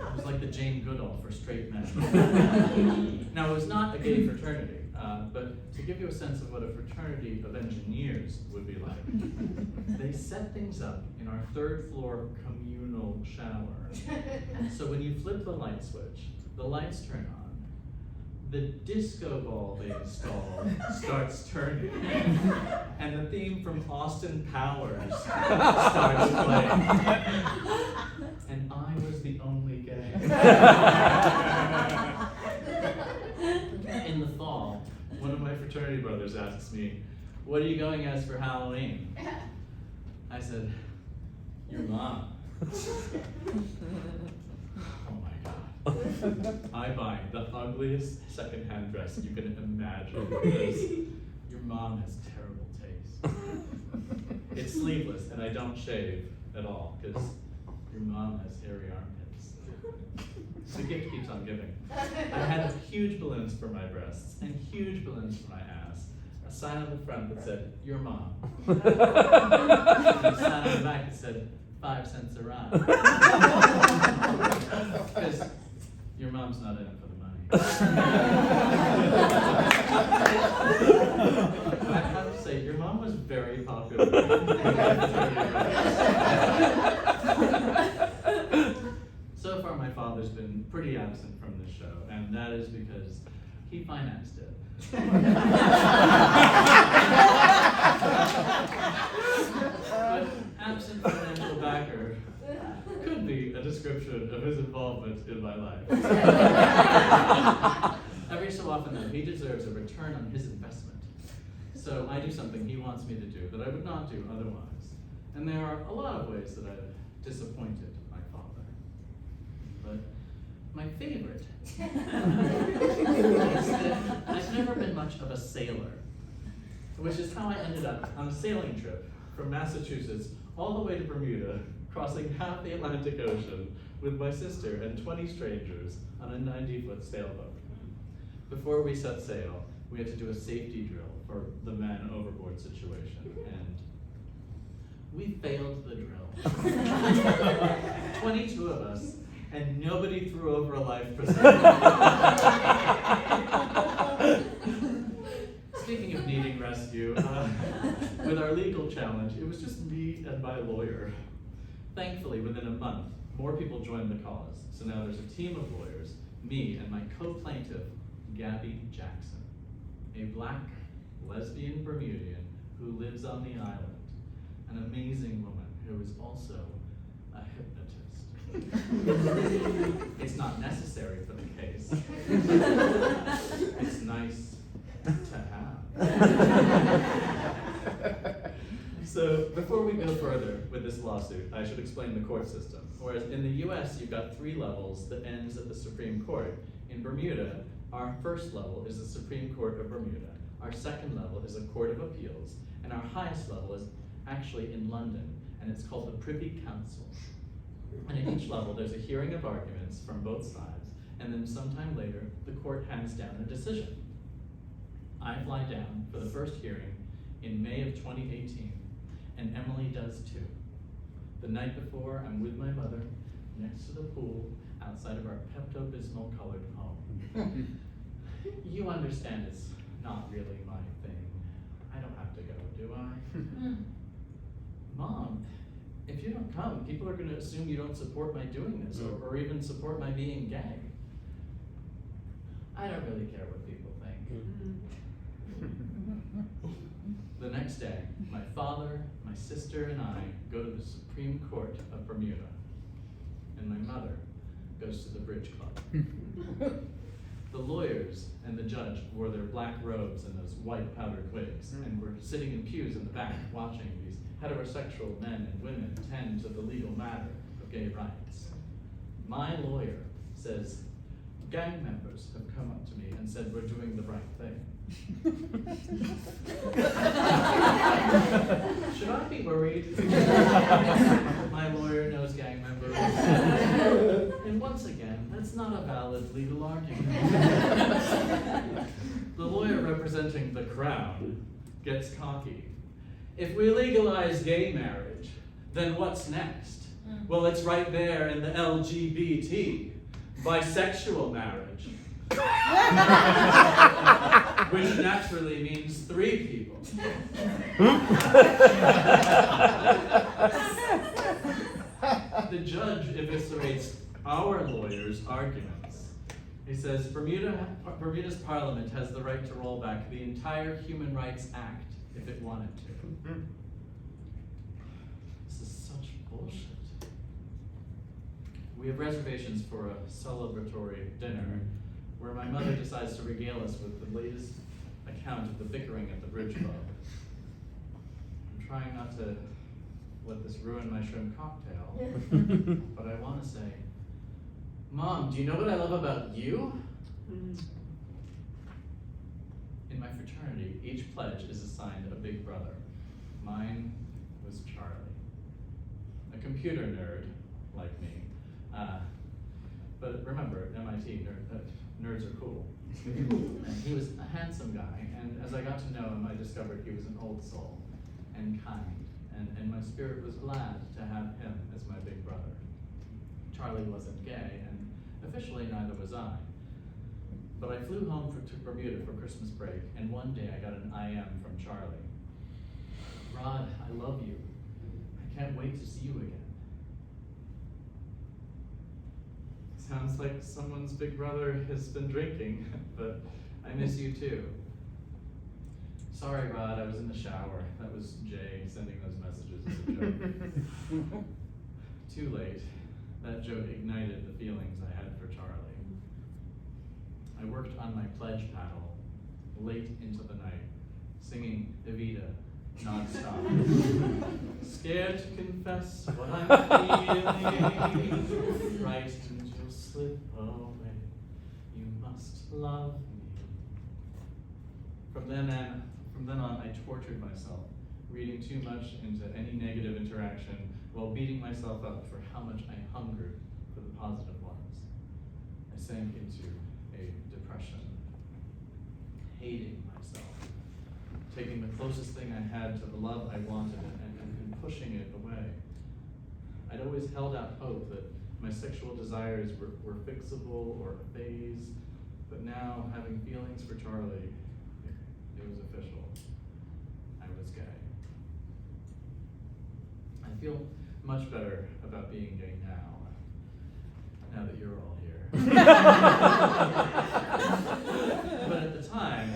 It was like the Jane Goodall for straight men. Now, it was not a gay fraternity, but to give you a sense of what a fraternity of engineers would be like, they set things up in our third floor communal shower. So when you flip the light switch, the lights turn on, the disco ball they installed starts turning, and the theme from Austin Powers starts playing. And I was the only gay. In the fall, one of my fraternity brothers asks me, "What are you going as for Halloween?" I said, "Your mom." Oh my God. I buy the ugliest secondhand dress you can imagine because your mom has terrible taste. It's sleeveless and I don't shave at all because your mom has hairy armpits. The gift keeps on giving. I had huge balloons for my breasts and huge balloons for my ass. A sign on the front that said, "Your mom." And a sign on the back that said, 5 cents a ride. Because your mom's not in it for the money. I have to say, your mom was very popular. So far, my father's been pretty absent from this show, and that is because he financed it. But absent financial backer could be a description of his involvement in my life. Every so often, though, he deserves a return on his investment. So I do something he wants me to do that I would not do otherwise. And there are a lot of ways that I've disappointed my father. But my favorite is that I've never been much of a sailor, which is how I ended up on a sailing trip from Massachusetts all the way to Bermuda, crossing half the Atlantic Ocean with my sister and 20 strangers on a 90-foot sailboat. Before we set sail, we had to do a safety drill for the man overboard situation, and we failed the drill. 22 of us, and nobody threw over a life preserver. Speaking of needing rescue, with our legal challenge, it was just me and my lawyer. Thankfully, within a month, more people joined the cause. So now there's a team of lawyers, me and my co-plaintiff, Gabby Jackson, a black lesbian Bermudian who lives on the island, an amazing woman who is also a hypnotist. It's not necessary for the case. It's nice to have. So before we go further with this lawsuit, I should explain the court system. Whereas in the US, you've got 3 levels that ends at the Supreme Court. In Bermuda, our first level is the Supreme Court of Bermuda. Our second level is a Court of Appeals. And our highest level is actually in London, and it's called the Privy Council. And at each level, there's a hearing of arguments from both sides, and then sometime later, the court hands down a decision. I fly down for the first hearing in May of 2018, and Emily does too. The night before, I'm with my mother, next to the pool outside of our Pepto-Bismol colored home. You understand it's not really my thing. I don't have to go, do I? Mom, if you don't come, people are going to assume you don't support my doing this or even support my being gay. I don't really care what people think. The next day, my father, my sister, and I go to the Supreme Court of Bermuda, and my mother goes to the Bridge Club. The lawyers and the judge wore their black robes and those white powdered wigs, and were sitting in pews in the back watching these heterosexual men and women tend to the legal matter of gay rights. My lawyer says, gang members have come up to me and said we're doing the right thing. Should I be worried? My lawyer knows gang members. And once again, that's not a valid legal argument. The lawyer representing the Crown gets cocky. If we legalize gay marriage, then what's next? Well, it's right there in the LGBT, bisexual marriage. Which naturally means 3 people. The judge eviscerates our lawyer's arguments. He says, Bermuda's parliament has the right to roll back the entire Human Rights Act if it wanted to. This is such bullshit. We have reservations for a celebratory dinner where my mother decides to regale us with the latest account of the bickering at the Bridge Club. I'm trying not to let this ruin my shrimp cocktail, but I want to say, Mom, do you know what I love about you? In my fraternity, each pledge is assigned a big brother. Mine was Charlie, a computer nerd like me. But remember, at MIT, nerds are cool. And he was a handsome guy, and as I got to know him, I discovered he was an old soul and kind, and my spirit was glad to have him as my big brother. Charlie wasn't gay, and officially neither was I. But I flew home to Bermuda for Christmas break, and one day I got an IM from Charlie. Rod, I love you. I can't wait to see you again. Sounds like someone's big brother has been drinking, but I miss you too. Sorry, Rod, I was in the shower. That was Jay sending those messages as a joke. Too late. That joke ignited the feelings I had for Charlie. I worked on my pledge paddle late into the night, singing Evita non-stop. Scared to confess what I'm feeling, frightened you'll slip away, you must love me. From then on, I tortured myself, reading too much into any negative interaction while beating myself up for how much I hungered for the positive ones. I sank into a depression, hating myself, taking the closest thing I had to the love I wanted and pushing it away. I'd always held out hope that my sexual desires were fixable or a phase, but now, having feelings for Charlie, it was official. I was gay. I feel much better about being gay now that you're all here. But at the time,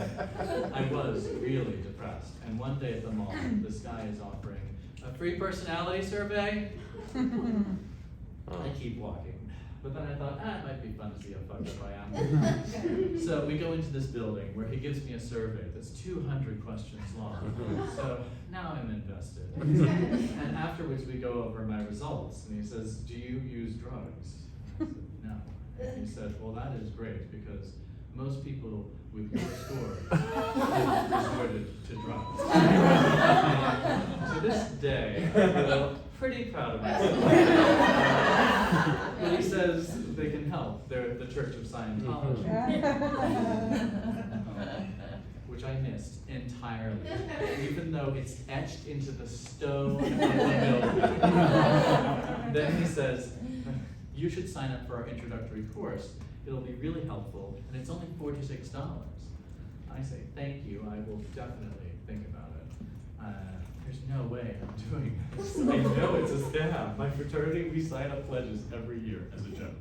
I was really depressed. And one day at the mall, this guy is offering a free personality survey. I keep walking. But then I thought, it might be fun to see how fucked up I am. So we go into this building where he gives me a survey that's 200 questions long. So now I'm invested. And afterwards we go over my results, and he says, do you use drugs? I said, no. And he said, well, that is great, because most people with your score have resorted to drugs. To this day, I feel pretty proud of myself. But he says they can help. They're the Church of Scientology. Which I missed entirely, even though it's etched into the stone of the building. Then he says, You should sign up for our introductory course. It'll be really helpful, and it's only $46. I say, thank you, I will definitely think about it. There's no way I'm doing this. I know it's a scam. My fraternity, we sign up pledges every year as a joke.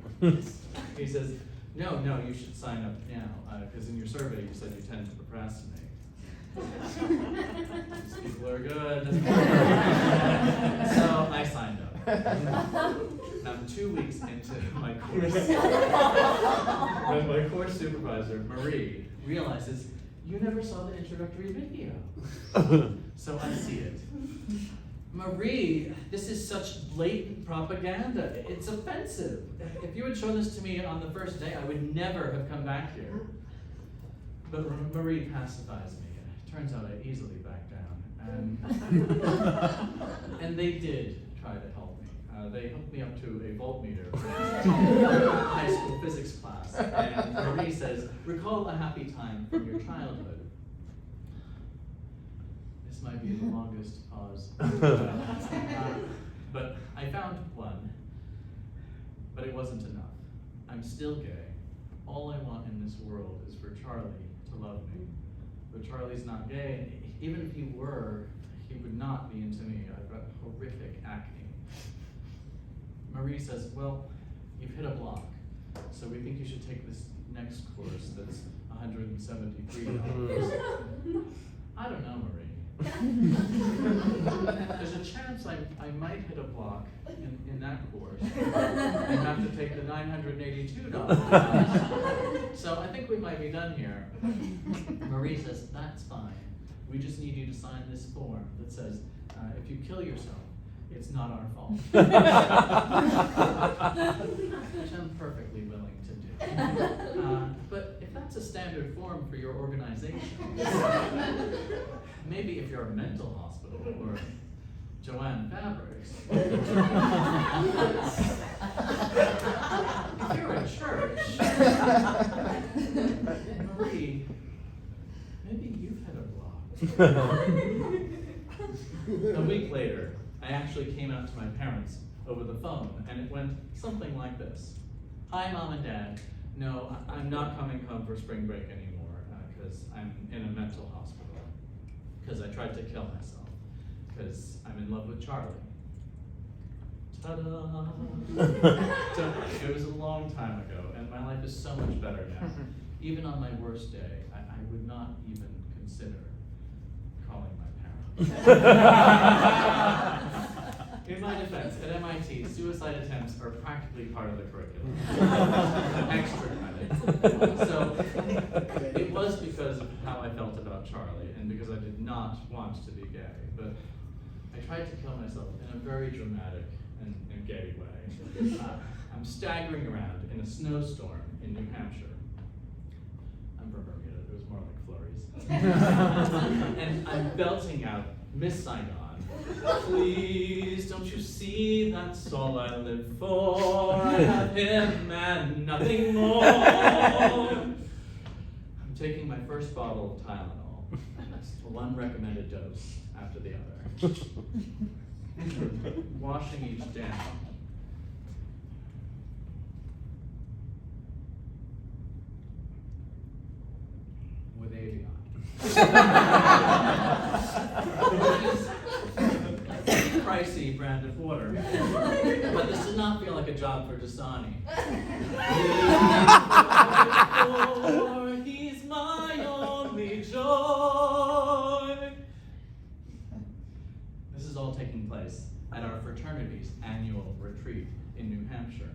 He says, no, you should sign up now, because in your survey you said you tend to procrastinate. These people are good. So I signed up. And I'm 2 weeks into my course. When my course supervisor, Marie, realizes, you never saw the introductory video. So I see it. Marie, this is such blatant propaganda. It's offensive. If you had shown this to me on the first day, I would never have come back here. But Marie pacifies me. Turns out I easily back down. And they did try to help me. They hooked me up to a voltmeter for high school physics class. And Marie says, recall a happy time from your childhood. This might be the longest pause. But I found one, but it wasn't enough. I'm still gay. All I want in this world is for Charlie to love me. But Charlie's not gay, and even if he were, he would not be into me. I've got horrific acne. Marie says, well, you've hit a block, so we think you should take this next course that's $173. I don't know, Marie. There's a chance I might hit a block in that course and have to take the $982 class. So I think we might be done here. Marie says, that's fine. We just need you to sign this form that says, if you kill yourself, it's not our fault. Which I'm perfectly willing to do. But if that's a standard form for your organization, maybe if you're a mental hospital or Joanne Fabrics, if you're a church, Marie, maybe you've hit a block. A week later, I actually came out to my parents over the phone, and it went something like this. Hi, Mom and Dad. No, I'm not coming home for spring break anymore because I'm in a mental hospital. Because I tried to kill myself. Because I'm in love with Charlie. Ta-da! Don't worry, it was a long time ago, and my life is so much better now. Even on my worst day, I would not even consider calling my parents. In my defense, at MIT, suicide attempts are practically part of the curriculum. Extra credit. So it was because of how I felt about Charlie, and because I did not want to be gay. But I tried to kill myself in a very dramatic and gay way. I'm staggering around in a snowstorm in New Hampshire. I'm from Bermuda, it was more like flurries. And I'm belting out Miss Saigon. Please, don't you see, that's all I live for. I have him and nothing more. I'm taking my first bottle of Tylenol. That's one recommended dose after the other. Washing each down. With Avion. Pricey brand of water. But this does not feel like a job for Dasani. He's my only joy. This is all taking place at our fraternity's annual retreat in New Hampshire.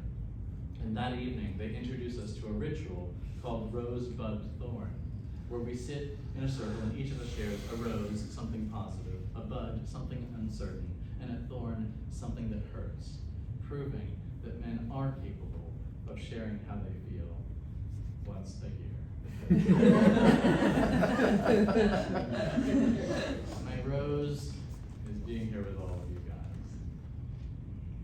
And that evening, they introduce us to a ritual called Rosebud Thorn, where we sit in a circle and each of us shares a rose, something positive, a bud, something uncertain, and a thorn, something that hurts, proving that men are capable of sharing how they feel once a year. My rose is being here with all of you guys.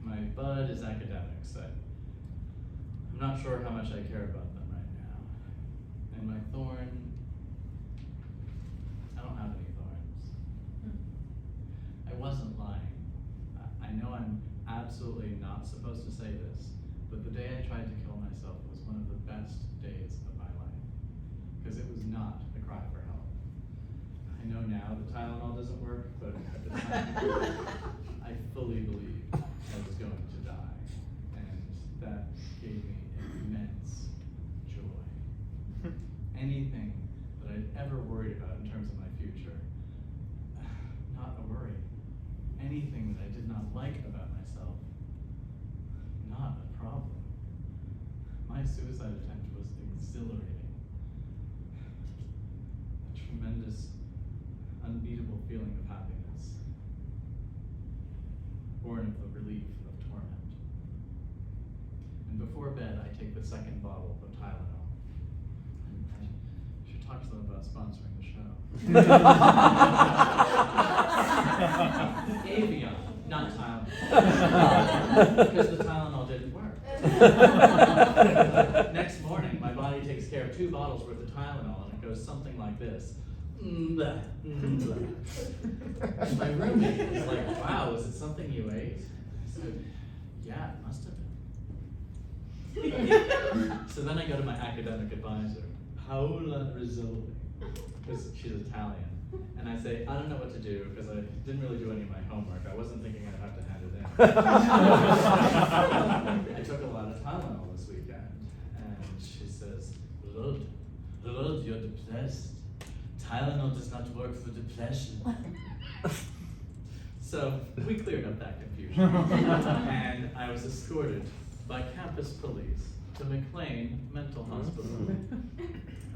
My bud is academics. I'm not sure how much I care about them right now. And my thorn, I don't have any thorns. I wasn't lying. I know I'm absolutely not supposed to say this, But the day I tried to kill myself was one of the best days of my life, because it was not a cry for help. I know now that Tylenol doesn't work, but at the time, I fully believed I was going to die, and that gave me immense joy. Anything that I'd ever worried about in terms of my future, not a worry. Anything that I did not like about myself, not a problem. My suicide attempt was exhilarating. A tremendous, unbeatable feeling of happiness, born of the relief of torment. And before bed, I take the second bottle of Tylenol. I should talk to them about sponsoring the show. Avion, not Tylenol. Because the Tylenol didn't work. Next morning, my body takes care of 2 bottles worth of Tylenol, and it goes something like this. Blah, blah. My roommate was like, wow, is it something you ate? I said, yeah, it must have been. So then I go to my academic advisor, Paola Rizzoli, because she's Italian. And I say, I don't know what to do, because I didn't really do any of my homework. I wasn't thinking I'd have to hand it in. I took a lot of Tylenol this weekend, and she says, Lord, you're depressed. Tylenol does not work for depression. So we cleared up that confusion, and I was escorted by campus police to McLean Mental Hospital,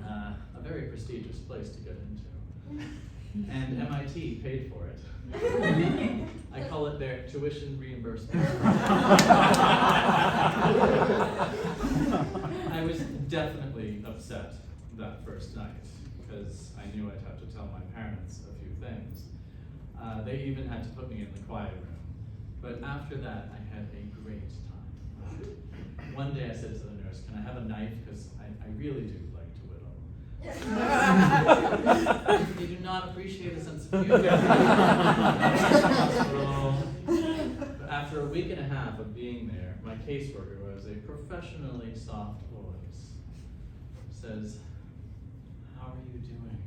a very prestigious place to get into. And MIT paid for it. I call it their tuition reimbursement. I was definitely upset that first night, because I knew I'd have to tell my parents a few things. They even had to put me in the quiet room. But after that, I had a great time. One day I said to the nurse, can I have a knife? Because I really do like to whittle. You do not appreciate a sense of humor. But after a week and a half of being there, my caseworker, who has a professionally soft voice, says, how are you doing?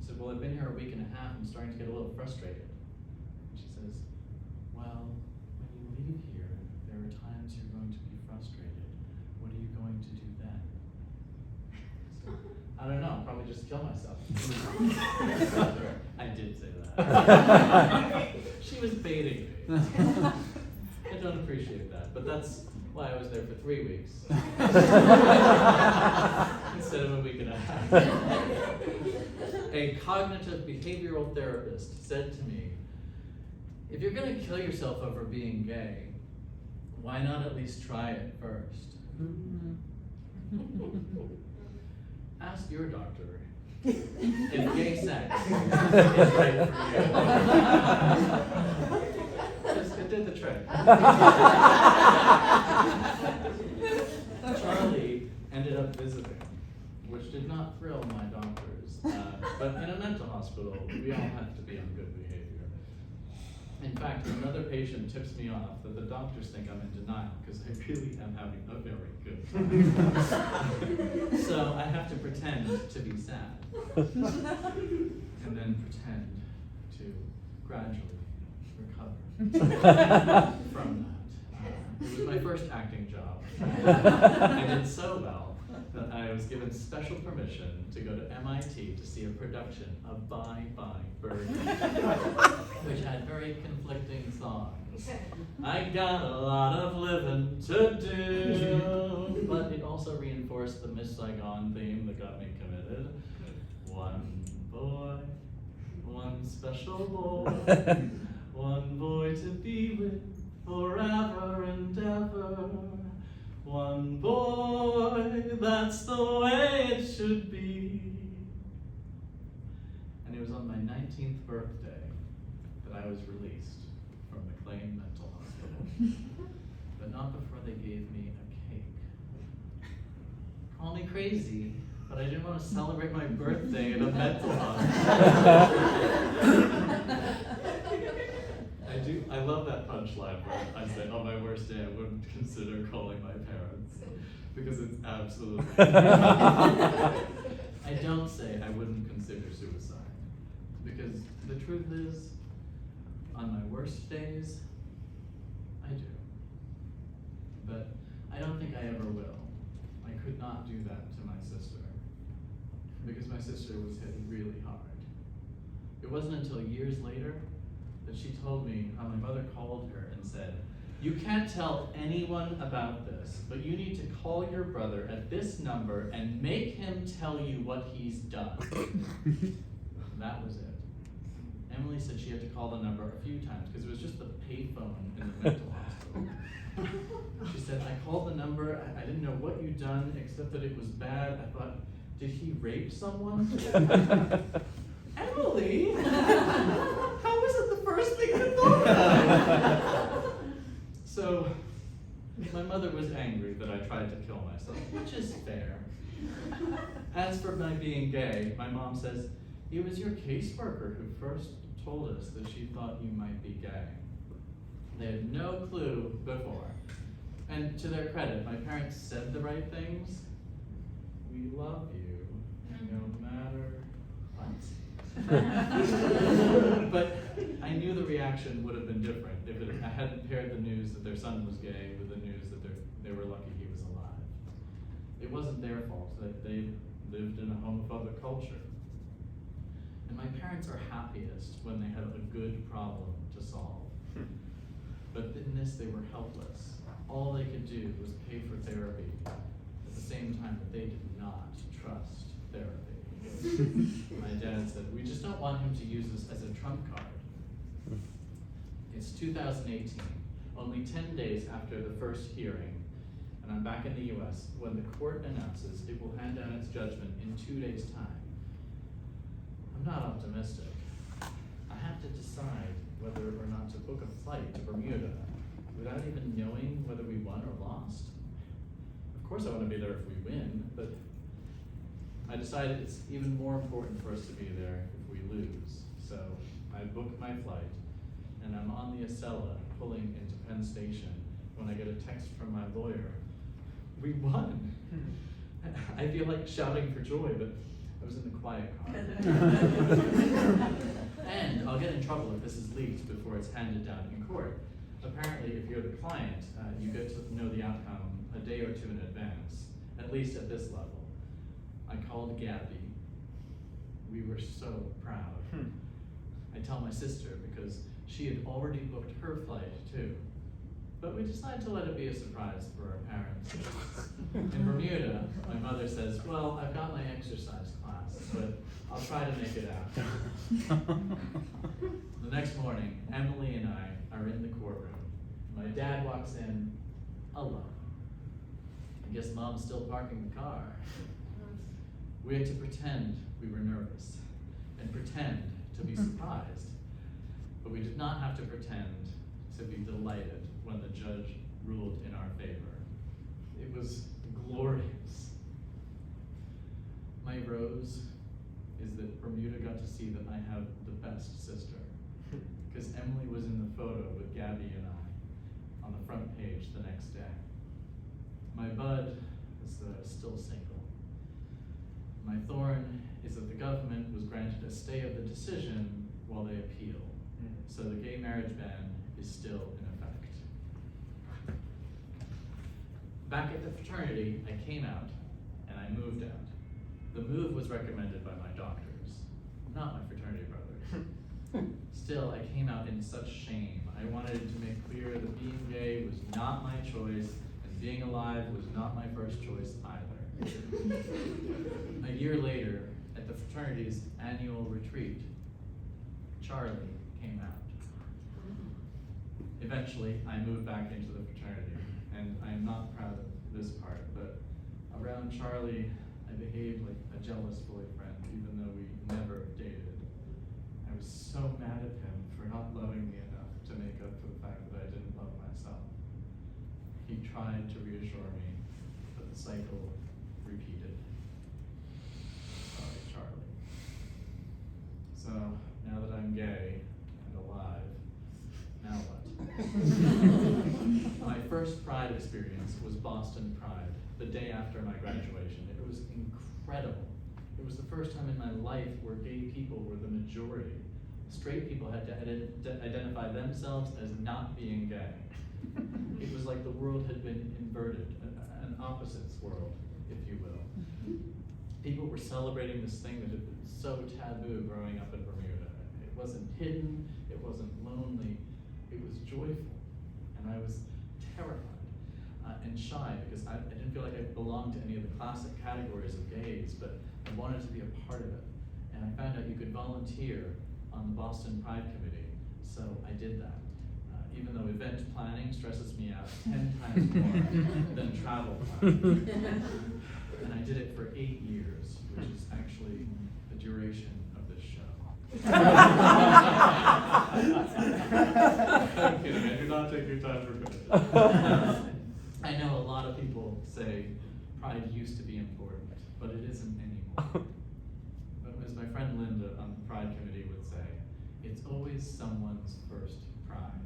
I said, well, I've been here a week and a half. I'm starting to get a little frustrated. She says, well, when you leave here, there are times you're going to be frustrated. What are you going to do then? I said, I don't know, I'll probably just kill myself. I did say that. She was baiting me. I don't appreciate that, but that's why I was there for 3 weeks. Instead of a week and a half. A cognitive behavioral therapist said to me, if you're going to kill yourself over being gay, why not at least try it first? Ask your doctor if gay sex is right for you. It did the trick. Charlie ended up visiting, which did not thrill my doctors. But in a mental hospital, we all have to be on good behavior. In fact, another patient tips me off that the doctors think I'm in denial because I really am having a very good time. So I have to pretend to be sad. And then pretend to gradually recover from that. It was my first acting job. I did so well that I was given special permission to go to MIT to see a production of Bye Bye Birdie, which had very conflicting songs. I got a lot of living to do, but it also reinforced the Miss Saigon theme that got me committed. One boy, one special boy, one boy to be with forever and ever. One boy, that's the way it should be. And it was on my 19th birthday that I was released from McLean Mental Hospital. But not before they gave me a cake. Call me crazy, but I didn't want to celebrate my birthday in a mental hospital. I love that punchline where I say, on my worst day, I wouldn't consider calling my parents. Because it's absolutely. I don't say I wouldn't consider suicide. Because the truth is, on my worst days, I do. But I don't think I ever will. I could not do that to my sister. Because my sister was hit really hard. It wasn't until years later that she told me how my mother called her and said, "You can't tell anyone about this, but you need to call your brother at this number and make him tell you what he's done." That was it. Emily said she had to call the number a few times because it was just the payphone in the mental hospital. She said, "I called the number, I didn't know what you'd done except that it was bad. I thought, did he rape someone?" Emily, how was it the first thing you thought about? So, my mother was angry that I tried to kill myself, which is fair. As for my being gay, my mom says, "It was your caseworker who first told us that she thought you might be gay." They had no clue before. And to their credit, my parents said the right things. "We love you, no matter what." But I knew the reaction would have been different if I hadn't paired the news that their son was gay with the news that they were lucky he was alive. It wasn't their fault that they lived in a homophobic culture. And my parents are happiest when they have a good problem to solve. But in this, they were helpless. All they could do was pay for therapy at the same time that they did not trust therapy. My dad said, "We just don't want him to use this as a trump card." It's 2018, only 10 days after the first hearing, and I'm back in the US when the court announces it will hand down its judgment in 2 days' time. I'm not optimistic. I have to decide whether or not to book a flight to Bermuda without even knowing whether we won or lost. Of course I want to be there if we win, but I decided it's even more important for us to be there if we lose. So I booked my flight, and I'm on the Acela pulling into Penn Station when I get a text from my lawyer. We won! I feel like shouting for joy, but I was in the quiet car. And I'll get in trouble if this is leaked before it's handed down in court. Apparently, if you're the client, you get to know the outcome a day or two in advance, at least at this level. I called Gabby. We were so proud. I tell my sister because she had already booked her flight too. But we decided to let it be a surprise for our parents. In Bermuda, my mother says, "Well, I've got my exercise class, but I'll try to make it out." The next morning, Emily and I are in the courtroom. My dad walks in alone. I guess Mom's still parking the car. We had to pretend we were nervous and pretend to be surprised. But we did not have to pretend to be delighted when the judge ruled in our favor. It was glorious. My rose is that Bermuda got to see that I have the best sister. Because Emily was in the photo with Gabby and I on the front page the next day. My bud is that I was still single. My thorn is that the government was granted a stay of the decision while they appeal. So the gay marriage ban is still in effect. Back at the fraternity, I came out and I moved out. The move was recommended by my doctors, not my fraternity brother. Still, I came out in such shame. I wanted to make clear that being gay was not my choice and being alive was not my first choice either. A year later, at the fraternity's annual retreat, Charlie came out. Eventually, I moved back into the fraternity, and I am not proud of this part, but around Charlie, I behaved like a jealous boyfriend, even though we never dated. I was so mad at him for not loving me enough to make up for the fact that I didn't love myself. He tried to reassure me, but the cycle repeated. Sorry, Charlie. So, now that I'm gay and alive, now what? Pride experience was Boston Pride, the day after my graduation. It was incredible. It was the first time in my life where gay people were the majority. Straight people had to identify themselves as not being gay. It was like the world had been inverted, an opposites world, if you will. People were celebrating this thing that had been so taboo growing up in Bermuda. It wasn't hidden, it wasn't lonely, it was joyful. And I was terrified and shy because I didn't feel like I belonged to any of the classic categories of gays, but I wanted to be a part of it. And I found out you could volunteer on the Boston Pride Committee, so I did that. Even though event planning stresses me out 10 times more than travel planning. And I did it for 8 years, which is actually the duration of this show. I'm kidding, man. Do not take your time for granted. I know a lot of people say pride used to be important, but it isn't anymore. But as my friend Linda on the Pride Committee would say, it's always someone's first pride.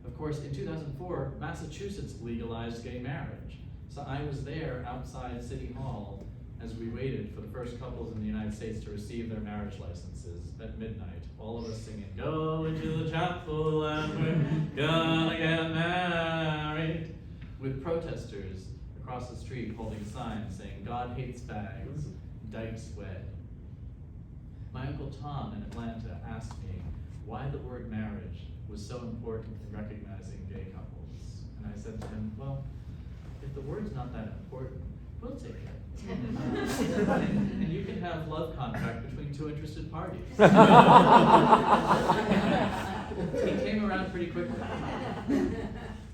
Of course, in 2004, Massachusetts legalized gay marriage. So I was there outside City Hall as we waited for the first couples in the United States to receive their marriage licenses at midnight. All of us singing, "Go into the chapel and we're gonna get married," with protesters across the street holding signs saying, "God hates fags, dykes wed." My Uncle Tom in Atlanta asked me why the word marriage was so important in recognizing gay couples. And I said to him, well, if the word's not that important, we'll take it. And you can have love contract between two interested parties. He came around pretty quickly,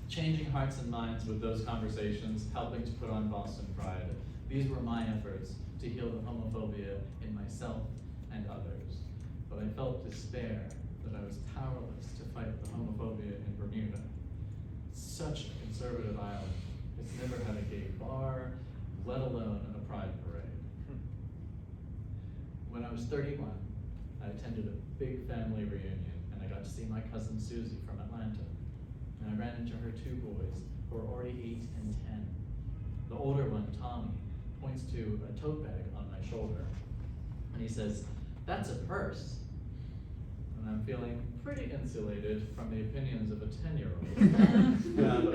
changing hearts and minds with those conversations, helping to put on Boston Pride. These were my efforts to heal the homophobia in myself and others. But I felt despair that I was powerless to fight the homophobia in Bermuda. Such a conservative island. It's never had a gay bar, let alone a pride parade. When I was 31, I attended a big family reunion, and I got to see my cousin Susie from Atlanta. And I ran into her 2 boys, who were already 8 and 10. The older one, Tommy, points to a tote bag on my shoulder, and he says, "That's a purse." And I'm feeling pretty insulated from the opinions of a 10-year-old. But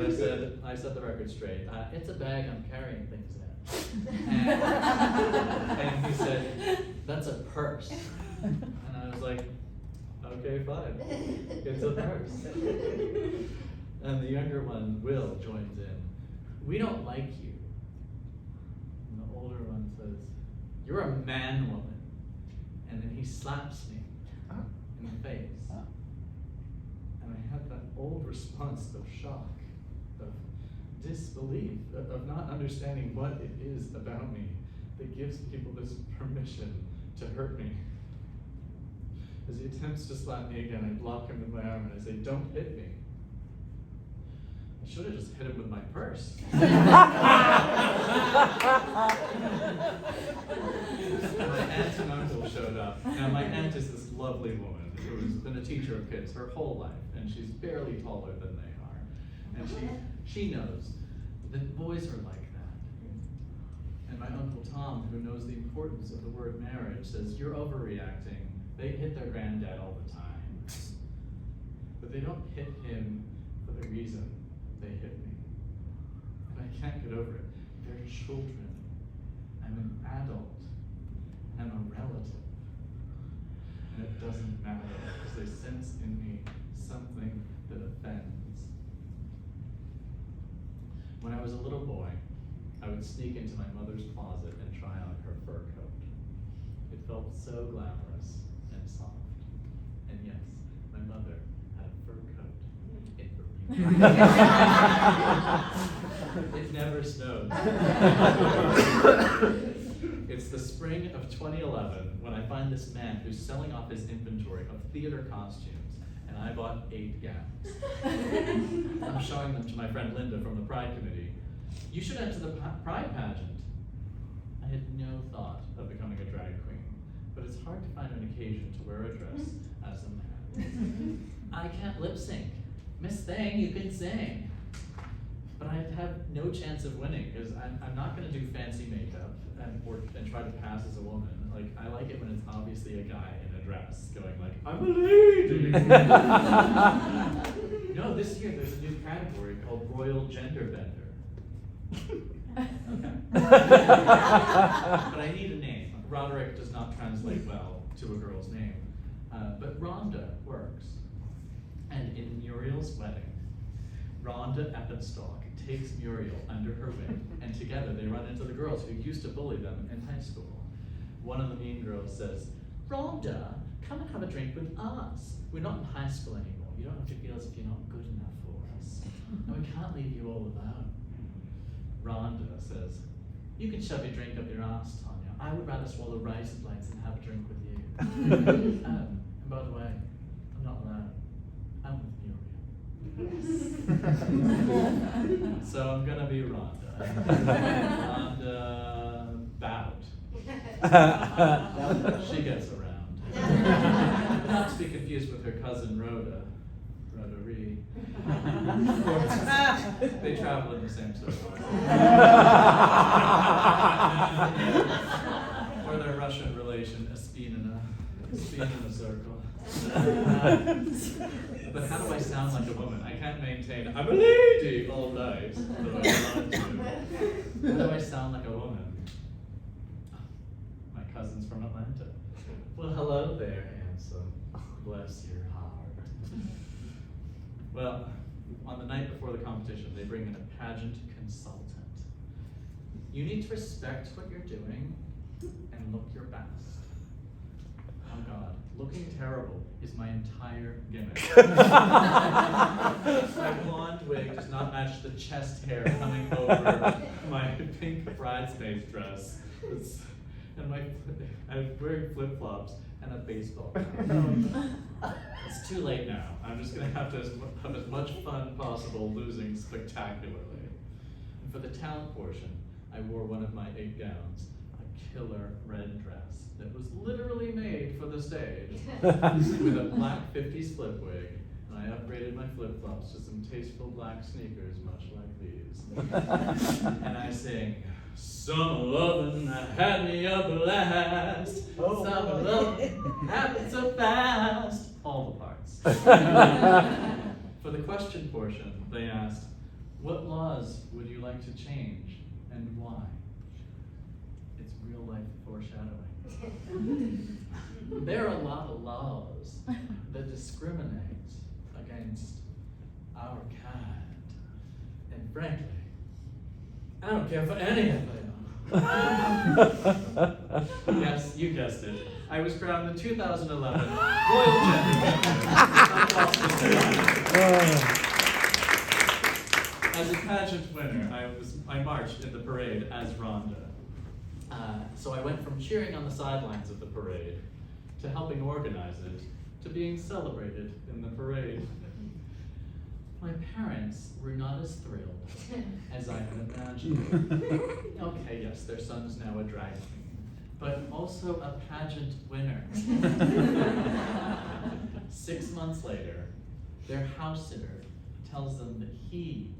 I set the record straight. It's a bag I'm carrying things in. And he said, "That's a purse." And I was like, okay, fine. It's a purse. And the younger one, Will, joins in. "We don't like you." And the older one says, "You're a man woman." And then he slaps me in the face. And I had that old response of shock, of disbelief, of not understanding what it is about me that gives people this permission to hurt me. As he attempts to slap me again, I block him with my arm and I say, "Don't hit me." I should have just hit him with my purse. My aunt and uncle showed up. Now, my aunt is this lovely woman who's been a teacher of kids her whole life, and she's barely taller than they are. And she knows that boys are like that. And my Uncle Tom, who knows the importance of the word marriage, says, "You're overreacting. They hit their granddad all the time." But they don't hit him for the reason they hit me. And I can't get over it. They're children. I'm an adult. I'm a relative. And it doesn't matter because they sense in me something that offends. When I was a little boy, I would sneak into my mother's closet and try on her fur coat. It felt so glamorous and soft. And yes, my mother had a fur coat in Bermuda. It never snowed. It's the spring of 2011 when I find this man who's selling off his inventory of theater costumes, and I bought 8 gowns. I'm showing them to my friend Linda from the Pride Committee. "You should enter the Pride pageant." I had no thought of becoming a drag queen, but it's hard to find an occasion to wear a dress as a man. "I can't lip sync." Miss Thing, you can sing. But I have no chance of winning because I'm not going to do fancy makeup and try to pass as a woman. Like, I like it when it's obviously a guy in a dress going like, I'm a lady. No, this year there's a new category called Royal Gender Bender. Okay. But I need a name. Roderick does not translate well to a girl's name. But Rhonda works. And in Muriel's wedding, Rhonda Eppenstock takes Muriel under her wing, and together they run into the girls who used to bully them in high school. One of the mean girls says, Rhonda, come and have a drink with us. We're not in high school anymore. You don't have to feel as if you're not good enough for us. And we can't leave you all alone. Rhonda says, you can shove your drink up your ass, Tanya. I would rather swallow razor blades than have a drink with you. And by the way, I'm not alone. I'm with Muriel. So I'm gonna be Rhonda. Rhonda Bout. She gets around. Not to be confused with her cousin Rhoda. Roderick. They travel in the same circle. Or their Russian relation, a spin in a circle. But how do I sound like a woman? I can't maintain, I'm a lady all night. Though I want to. How do I sound like a woman? My cousin's from Atlanta. Well, hello there, handsome. Bless your heart. Well, on the night before the competition, they bring in a pageant consultant. You need to respect what you're doing and look your best. Oh God, looking terrible is my entire gimmick. My blonde wig does not match the chest hair coming over my pink bridesmaid dress. And I'm wearing flip-flops and a baseball cap. It's too late now. I'm just gonna have to have as much fun possible losing spectacularly. And for the talent portion, I wore one of my 8 gowns, a killer red dress that was literally made for the stage, with a black 50s flip wig, and I upgraded my flip-flops to some tasteful black sneakers, much like these. And I sing, summer lovin' had me a blast. Summer lovin' happened so fast. All the parts. For the question portion, they asked, what laws would you like to change and why? It's real life foreshadowing. There are a lot of laws that discriminate against our kind. And frankly, I don't care for any of them. Yes, you guessed it. I was crowned the 2011 Royal Gender Bender. As a pageant winner, I marched in the parade as Rhonda. So I went from cheering on the sidelines of the parade to helping organize it to being celebrated in the parade. My parents were not as thrilled as I had imagined. Okay, yes, their son's now a drag queen, but also a pageant winner. 6 months later, their house sitter tells them that he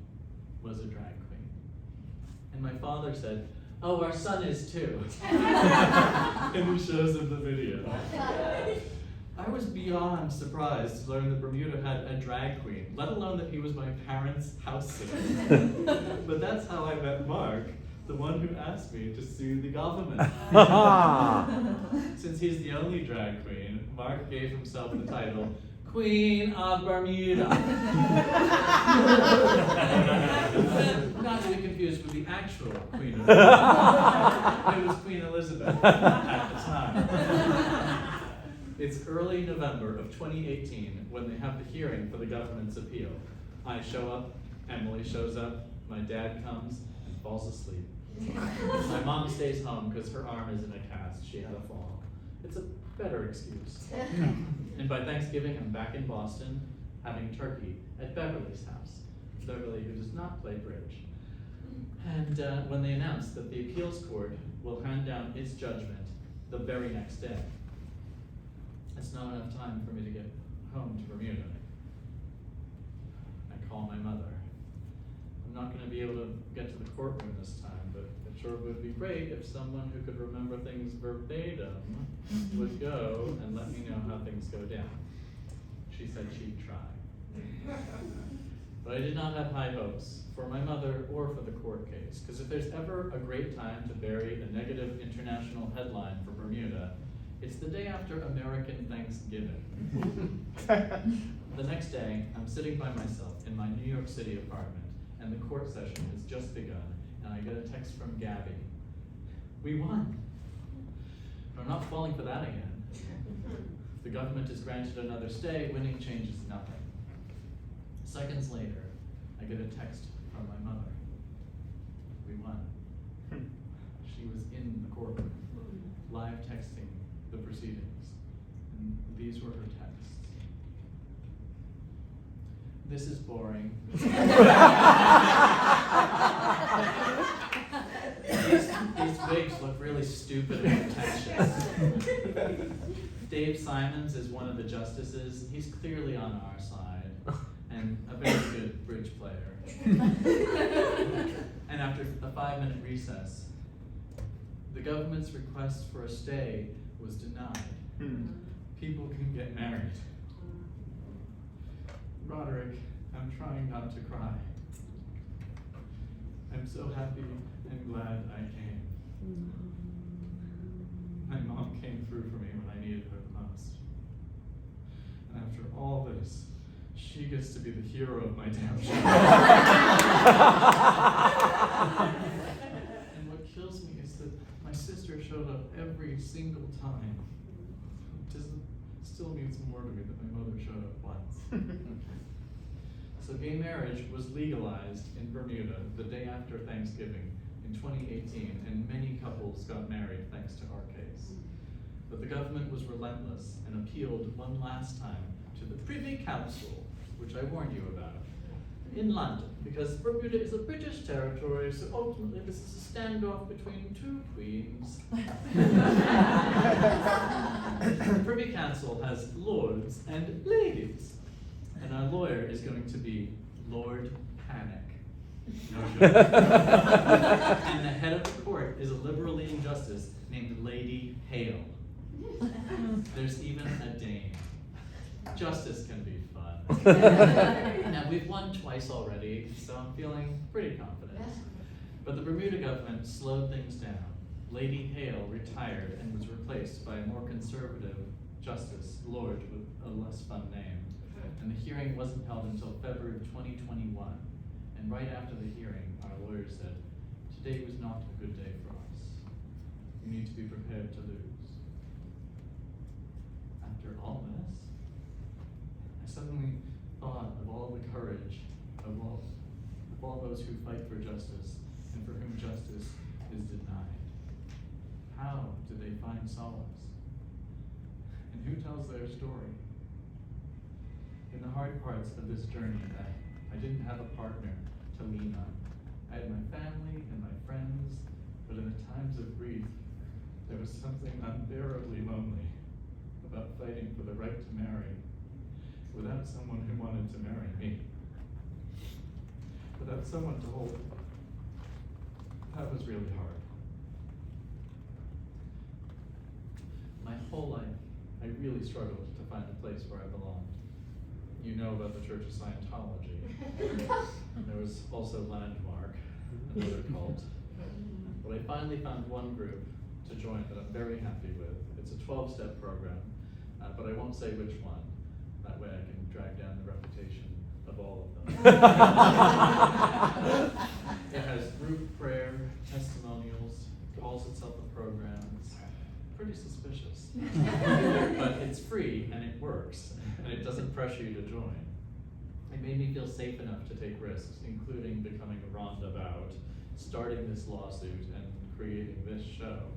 was a drag queen. And my father said, oh, our son is too. And he shows him the video. I was beyond surprised to learn that Bermuda had a drag queen, let alone that he was my parents' house sitter. But that's how I met Mark, the one who asked me to sue the government. Since he's the only drag queen, Mark gave himself the title Queen of Bermuda. Not to be confused with the actual Queen of Bermuda. It was Queen Elizabeth at the time. It's early November of 2018 when they have the hearing for the government's appeal. I show up, Emily shows up, my dad comes and falls asleep. My mom stays home because her arm is in a cast. She had a fall. It's a better excuse. And by Thanksgiving, I'm back in Boston having turkey at Beverly's house. Beverly, who does not play bridge. And when they announced that the appeals court will hand down its judgment the very next day, it's not enough time for me to get home to Bermuda. call my mother. I'm not going to be able to get to the courtroom this time, but it sure would be great if someone who could remember things verbatim would go and let me know how things go down. She said she'd try. But I did not have high hopes for my mother or for the court case, because if there's ever a great time to bury a negative international headline for Bermuda, it's the day after American Thanksgiving. The next day, I'm sitting by myself in my New York City apartment, and the court session has just begun, and I get a text from Gabby. We won. But I'm not falling for that again. If the government is granted another stay, winning changes nothing. Seconds later, I get a text from my mother. We won. She was in the courtroom, live texting the proceedings. And these were her texts. This is boring. These wigs look really stupid and pretentious. Dave Simons is one of the justices. He's clearly on our side, and a very good bridge player. And after a 5-minute recess, the government's request for a stay was denied. People can get married. Roderick, I'm trying not to cry. I'm so happy and glad I came. My mom came through for me when I needed her the most. And after all this, she gets to be the hero of my damn show. And what kills me is that my sister showed up every single time. It still means more to me that my mother showed up once. So gay marriage was legalized in Bermuda the day after Thanksgiving in 2018, and many couples got married thanks to our case. But the government was relentless and appealed one last time to the Privy Council, which I warned you about, in London, because Bermuda is a British territory, so ultimately this is a standoff between two queens. The Privy Council has lords and ladies, and our lawyer is going to be Lord Panic. No joke. And the head of the court is a liberal-leaning justice named Lady Hale. There's even a dame. Justice can be fun. Now, we've won twice already, so I'm feeling pretty confident. But the Bermuda government slowed things down. Lady Hale retired and was replaced by a more conservative justice, Lord, with a less fun name. And the hearing wasn't held until February of 2021. And right after the hearing, our lawyer said, "Today was not a good day for us. You need to be prepared to lose." After all this, I suddenly thought of all the courage of all those who fight for justice and for whom justice is denied. How do they find solace? And who tells their story? In the hard parts of this journey, I didn't have a partner to lean on. I had my family and my friends, but in the times of grief, there was something unbearably lonely about fighting for the right to marry without someone who wanted to marry me. Without someone to hold me. That was really hard. My whole life, I really struggled to find a place where I belonged. You know about the Church of Scientology. There was also Landmark, another cult. But I finally found one group to join that I'm very happy with. It's a 12-step program, but I won't say which one. That way I can drag down the reputation of all of them. It has group prayer, testimonials, calls itself a program. It's pretty suspicious. But it's free and it works, and it doesn't pressure you to join. It made me feel safe enough to take risks, including becoming a roundabout, starting this lawsuit, and creating this show.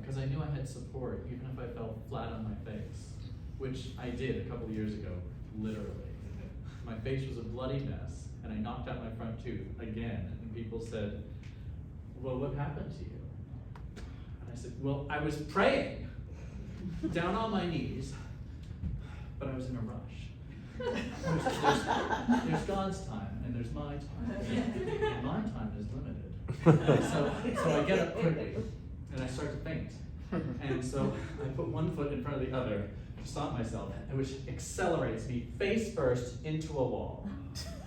Because I knew I had support, even if I fell flat on my face, which I did a couple of years ago, literally. My face was a bloody mess, and I knocked out my front tooth again, and people said, "Well, what happened to you?" And I said, "Well, I was praying, down on my knees, but I was in a rush." There's God's time and there's my time. And my time is limited. So I get up quickly and I start to faint. And so I put one foot in front of the other to stop myself, which accelerates me face first into a wall.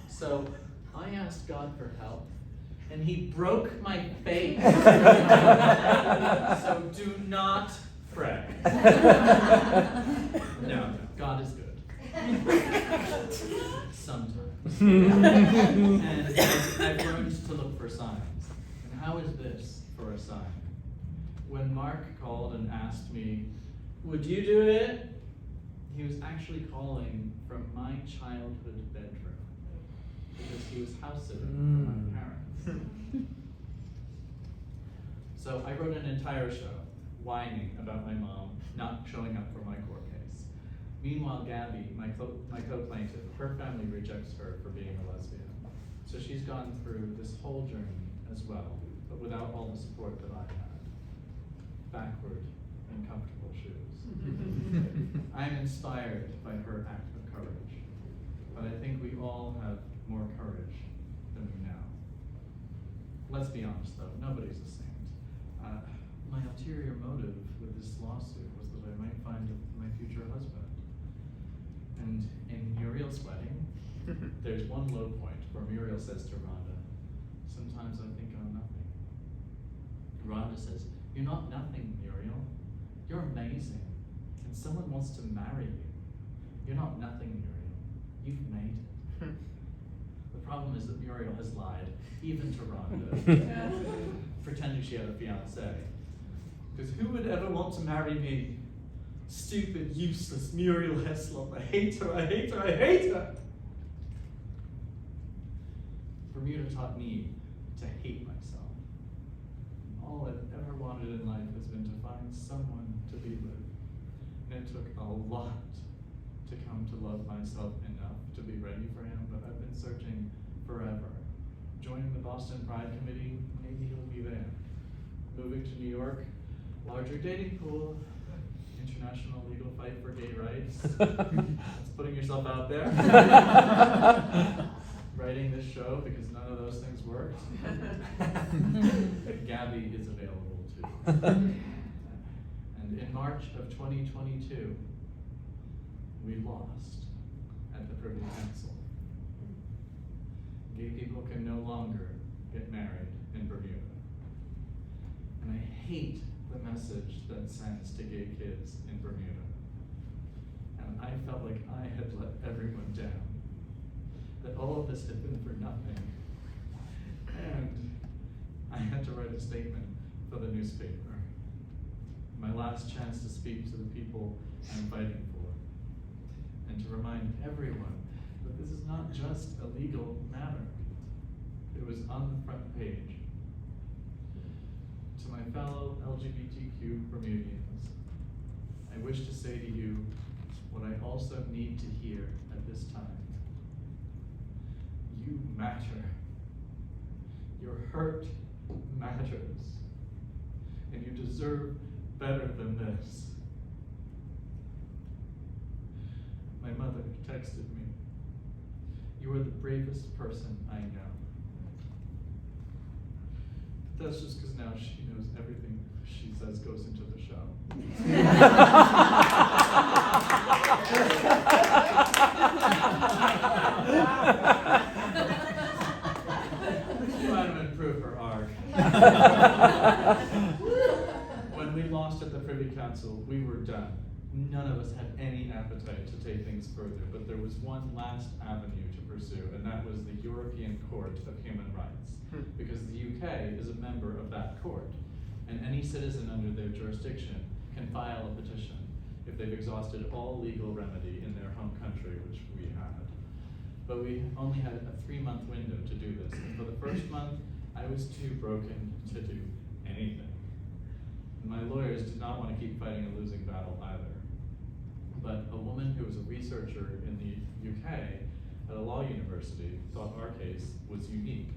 So I asked God for help, and he broke my face. So do not pray. No, God is good. Sometimes. And I've learned to look for signs. And how is this for a sign? When Mark called and asked me, would you do it? He was actually calling from my childhood bedroom because he was house sitting for my parents. So I wrote an entire show whining about my mom not showing up for my court case. Meanwhile, Gabby, my co-plaintiff, her family rejects her for being a lesbian. So she's gone through this whole journey as well, but without all the support that I had. Backward and comfortable shoes. I'm inspired by her act of courage, but I think we all have more courage than we know. Let's be honest though, nobody's a saint. My ulterior motive with this lawsuit was that I might find my future husband. And in Muriel's wedding, there's one low point where Muriel says to Rhonda, sometimes I think I'm nothing. Rhonda says, you're not nothing, Muriel. You're amazing. And someone wants to marry you. You're not nothing, Muriel. You've made it. The problem is that Muriel has lied, even to Rhonda, pretending she had a fiancé. Because who would ever want to marry me? Stupid, useless Muriel Heslop. I hate her, I hate her, I hate her! Bermuda taught me to hate myself. All I've ever wanted in life has been to find someone to be with. And it took a lot to come to love myself enough to be ready for him, but I've been searching forever. Joining the Boston Pride Committee, maybe he'll be there. Moving to New York, larger dating pool, international legal fight for gay rights. That's putting yourself out there. Writing this show because none of those things worked. Gabby is available too. And in March of 2022, we lost at the Privy Council. Gay people can no longer get married in Bermuda. And I hate the message that sends to gay kids in Bermuda. And I felt like I had let everyone down. That all of this had been for nothing. And I had to write a statement for the newspaper. My last chance to speak to the people I'm fighting for. And to remind everyone that this is not just a legal matter. It was on the front page. To my fellow LGBTQ Bermudians, I wish to say to you what I also need to hear at this time. You matter. Your hurt matters. And you deserve better than this. My mother texted me, you are the bravest person I know. That's just because now she knows everything she says goes into the show. Trying to improve her art. When we lost at the Privy Council, we were done. None of us had any appetite to take things further, but there was one last avenue to pursue, and that was the European Court of Human Rights, because the UK is a member of that court, and any citizen under their jurisdiction can file a petition if they've exhausted all legal remedy in their home country, which we had. But we only had a 3-month window to do this, and for the first month, I was too broken to do anything. And my lawyers did not want to keep fighting a losing battle either. But a woman who was a researcher in the UK at a law university thought our case was unique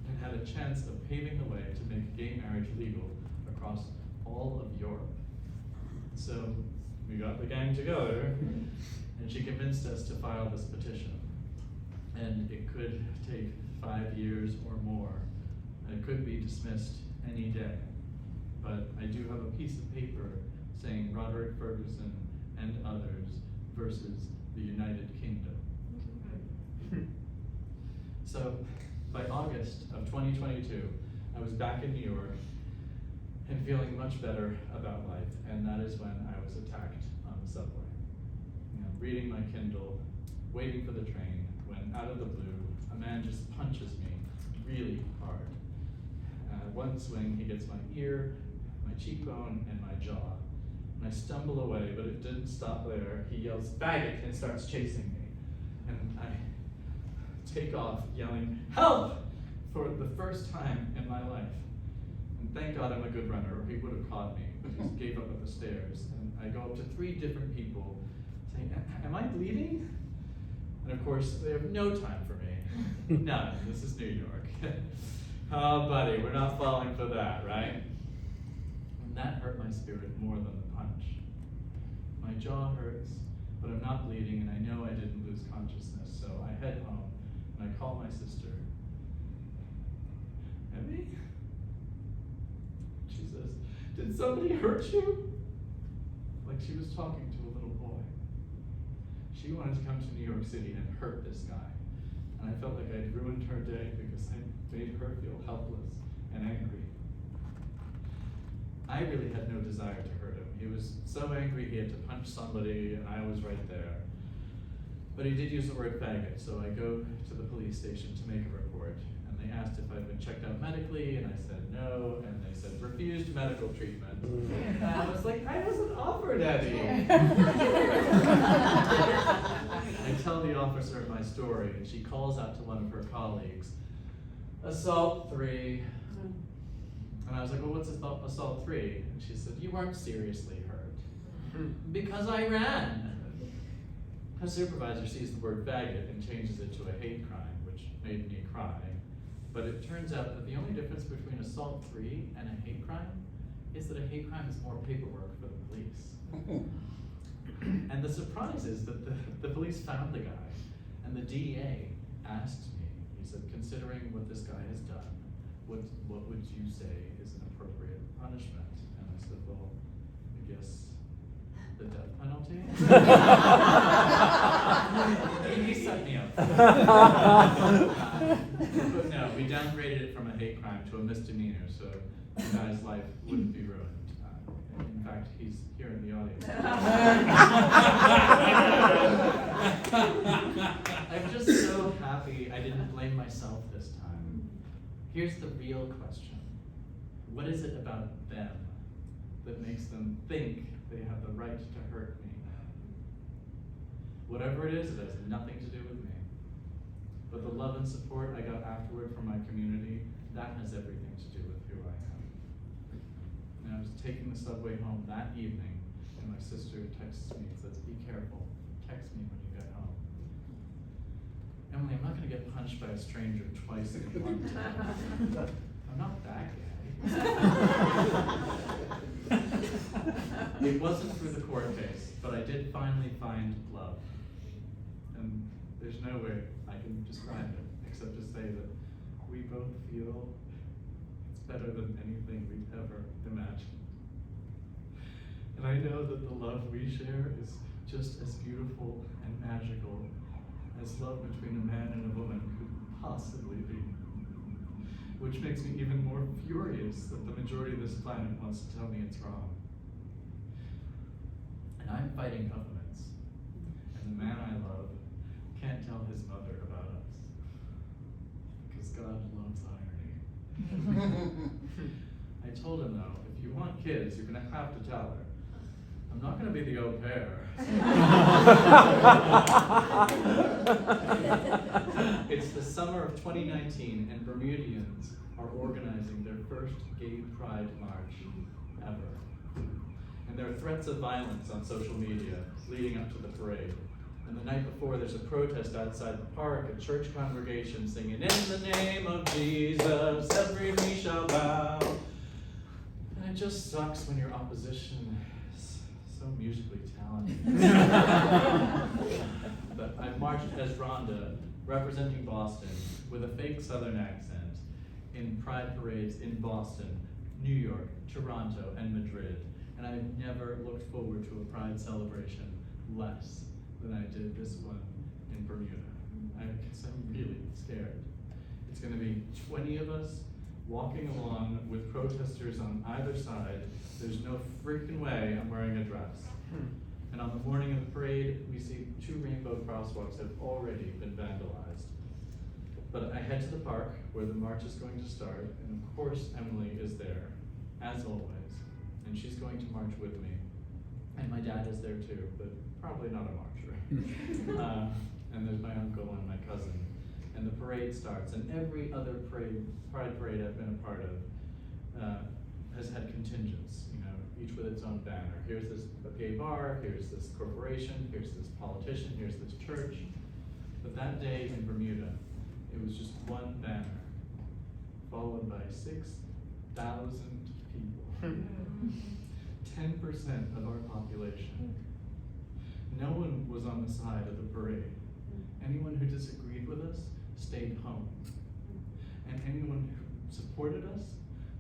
and had a chance of paving the way to make gay marriage legal across all of Europe. So we got the gang together And she convinced us to file this petition. And it could take 5 years or more. And it could be dismissed any day. But I do have a piece of paper saying Roderick, Ferguson, and others versus the United Kingdom. So by August of 2022, I was back in New York and feeling much better about life, and that is when I was attacked on the subway. Reading my Kindle, waiting for the train, when out of the blue, a man just punches me really hard. One swing, he gets my ear, my cheekbone, and my jaw. And I stumble away, but it didn't stop there. He yells, "Faggot," and starts chasing me. And I take off yelling, "Help!" for the first time in my life. And thank God I'm a good runner, or he would have caught me, but he gave up at the stairs. And I go up to 3 different people saying, "Am I bleeding?" And of course, they have no time for me. None. This is New York. Oh, buddy, we're not falling for that, right? And that hurt my spirit more than the punch. My jaw hurts, but I'm not bleeding, and I know I didn't lose consciousness, so I head home, and I call my sister. "Emmy?" She says, "Did somebody hurt you?" Like she was talking to a little boy. She wanted to come to New York City and hurt this guy. And I felt like I'd ruined her day because I made her feel helpless and angry. I really had no desire to hurt him. He was so angry he had to punch somebody, and I was right there. But he did use the word faggot, so I go to the police station to make a report. And they asked if I'd been checked out medically, and I said no, and they said refused medical treatment. And I was like, I wasn't offered any. I tell the officer my story, and she calls out to one of her colleagues, "Assault 3. And I was like, "Well, what's assault 3? And she said, "You weren't seriously hurt." "Because I ran." Her supervisor sees the word faggot and changes it to a hate crime, which made me cry. But it turns out that the only difference between assault 3 and a hate crime is that a hate crime is more paperwork for the police. And the surprise is that the police found the guy, and the DA asked me, he said, "Considering what this guy has done, what would you say is an appropriate punishment?" And I said, "Well, I guess the death penalty." He set me up. But no, we downgraded it from a hate crime to a misdemeanor, so the guy's life wouldn't be ruined. In fact, he's here in the audience. I'm just so happy I didn't blame myself this time. Here's the real question. What is it about them that makes them think they have the right to hurt me? Whatever it is, it has nothing to do with me. But the love and support I got afterward from my community, that has everything to do with who I am. And I was taking the subway home that evening, and my sister texts me and says, "Be careful, text me when you get home." Emily, I'm not gonna get punched by a stranger twice in one day. I'm not that gay. It wasn't through the court case, but I did finally find love. And there's no way I can describe it, except to say that we both feel it's better than anything we've ever imagined. And I know that the love we share is just as beautiful and magical as love between a man and a woman could possibly be. Which makes me even more furious that the majority of this planet wants to tell me it's wrong. And I'm fighting governments, and the man I love can't tell his mother about us, because God loves irony. I told him though, if you want kids, you're gonna have to tell her. I'm not gonna be the au pair. It's the summer of 2019, and Bermudians are organizing their first gay pride march ever. And there are threats of violence on social media leading up to the parade. And the night before, there's a protest outside the park, a church congregation singing, "In the name of Jesus, every knee shall bow." And it just sucks when your opposition is so musically talented. But I marched as Rhonda, representing Boston, with a fake Southern accent, in pride parades in Boston, New York, Toronto, and Madrid. And I've never looked forward to a pride celebration less than I did this one in Bermuda. I guess I'm really scared. It's gonna be 20 of us walking along with protesters on either side. There's no freaking way I'm wearing a dress. And on the morning of the parade, we see 2 rainbow crosswalks have already been vandalized. But I head to the park where the march is going to start, and of course Emily is there, as always, and she's going to march with me. And my dad is there too, but probably not a marcher. And there's my uncle and my cousin. And the parade starts, and every other pride parade I've been a part of has had contingents, you know, each with its own banner. Here's this gay bar, here's this corporation, here's this politician, here's this church. But that day in Bermuda, it was just one banner, followed by 6,000 people. 10% of our population. No one was on the side of the parade. Anyone who disagreed with us stayed home. And anyone who supported us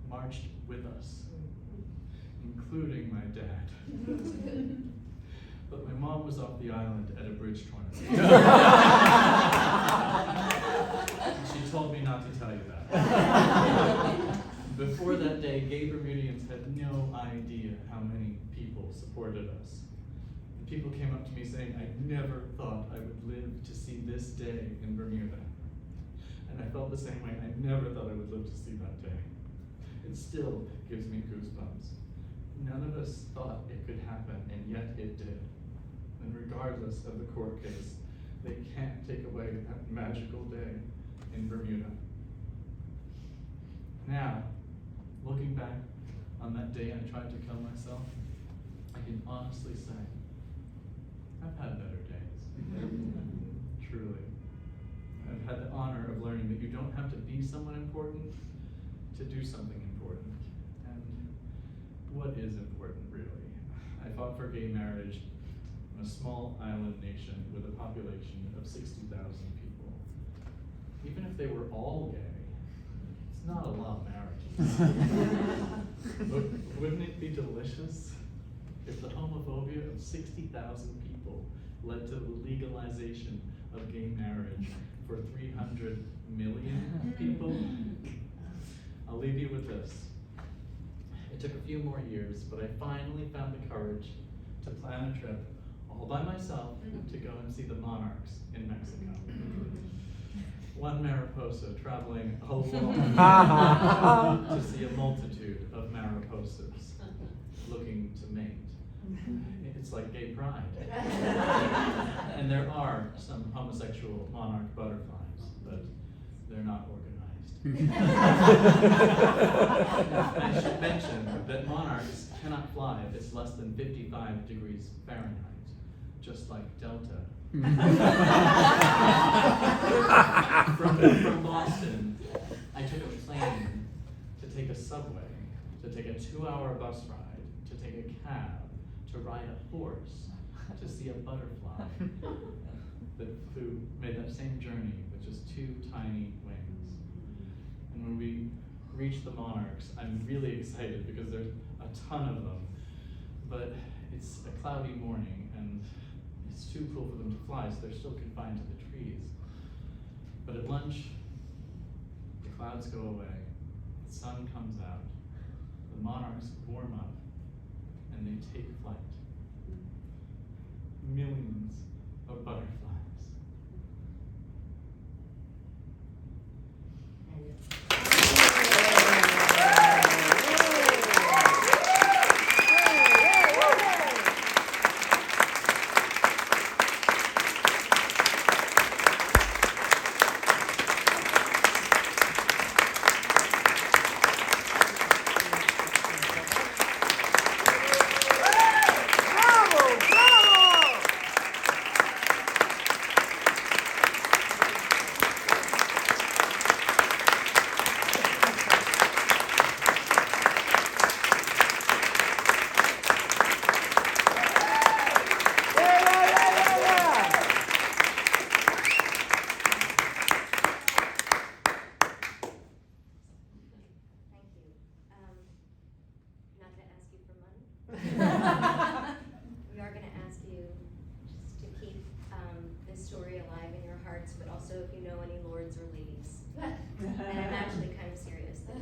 marched with us, including my dad. But my mom was off the island at a bridge tournament. She told me not to tell you that. Before that day, gay Bermudians had no idea how many people supported us. And people came up to me saying, I never thought I would live to see this day in Bermuda. And I felt the same way. I never thought I would live to see that day. It still gives me goosebumps. None of us thought it could happen, and yet it did. And regardless of the court case, they can't take away that magical day in Bermuda. Now, looking back on that day I tried to kill myself, I can honestly say, I've had better days. Truly. I've had the honor of learning that you don't have to be someone important to do something important. And what is important, really? I fought for gay marriage in a small island nation with a population of 60,000 people. Even if they were all gay, it's not a lot of marriages. But wouldn't it be delicious if the homophobia of 60,000 people led to the legalization of gay marriage for 300 million people? I'll leave you with this. It took a few more years, but I finally found the courage to plan a trip all by myself to go and see the monarchs in Mexico. One Mariposa traveling alone to see a multitude of Mariposas looking to mate. It's like gay pride. And there are some homosexual monarch butterflies, but they're not organized. I should mention that monarchs cannot fly if it's less than 55 degrees Fahrenheit, just like Delta. From Boston, I took a plane to take a subway, to take a 2-hour bus ride, to take a cab, to ride a horse, to see a butterfly who made that same journey with just 2 tiny wings. And when we reach the monarchs, I'm really excited because there's a ton of them, but it's a cloudy morning and it's too cool for them to fly, so they're still confined to the trees. But at lunch, the clouds go away, the sun comes out, the monarchs warm up, and they take flight. Millions of butterflies.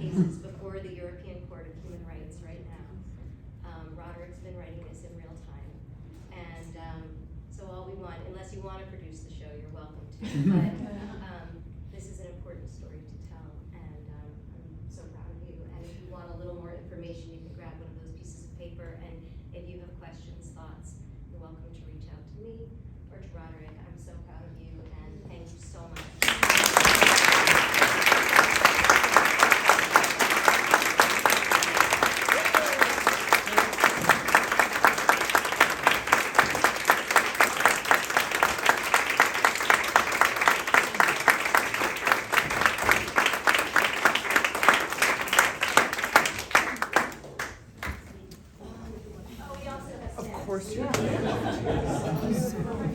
cases before the European Court of Human Rights right now. Roderick's been writing this in real time. And so all we want, unless you want to produce the show, you're welcome to. But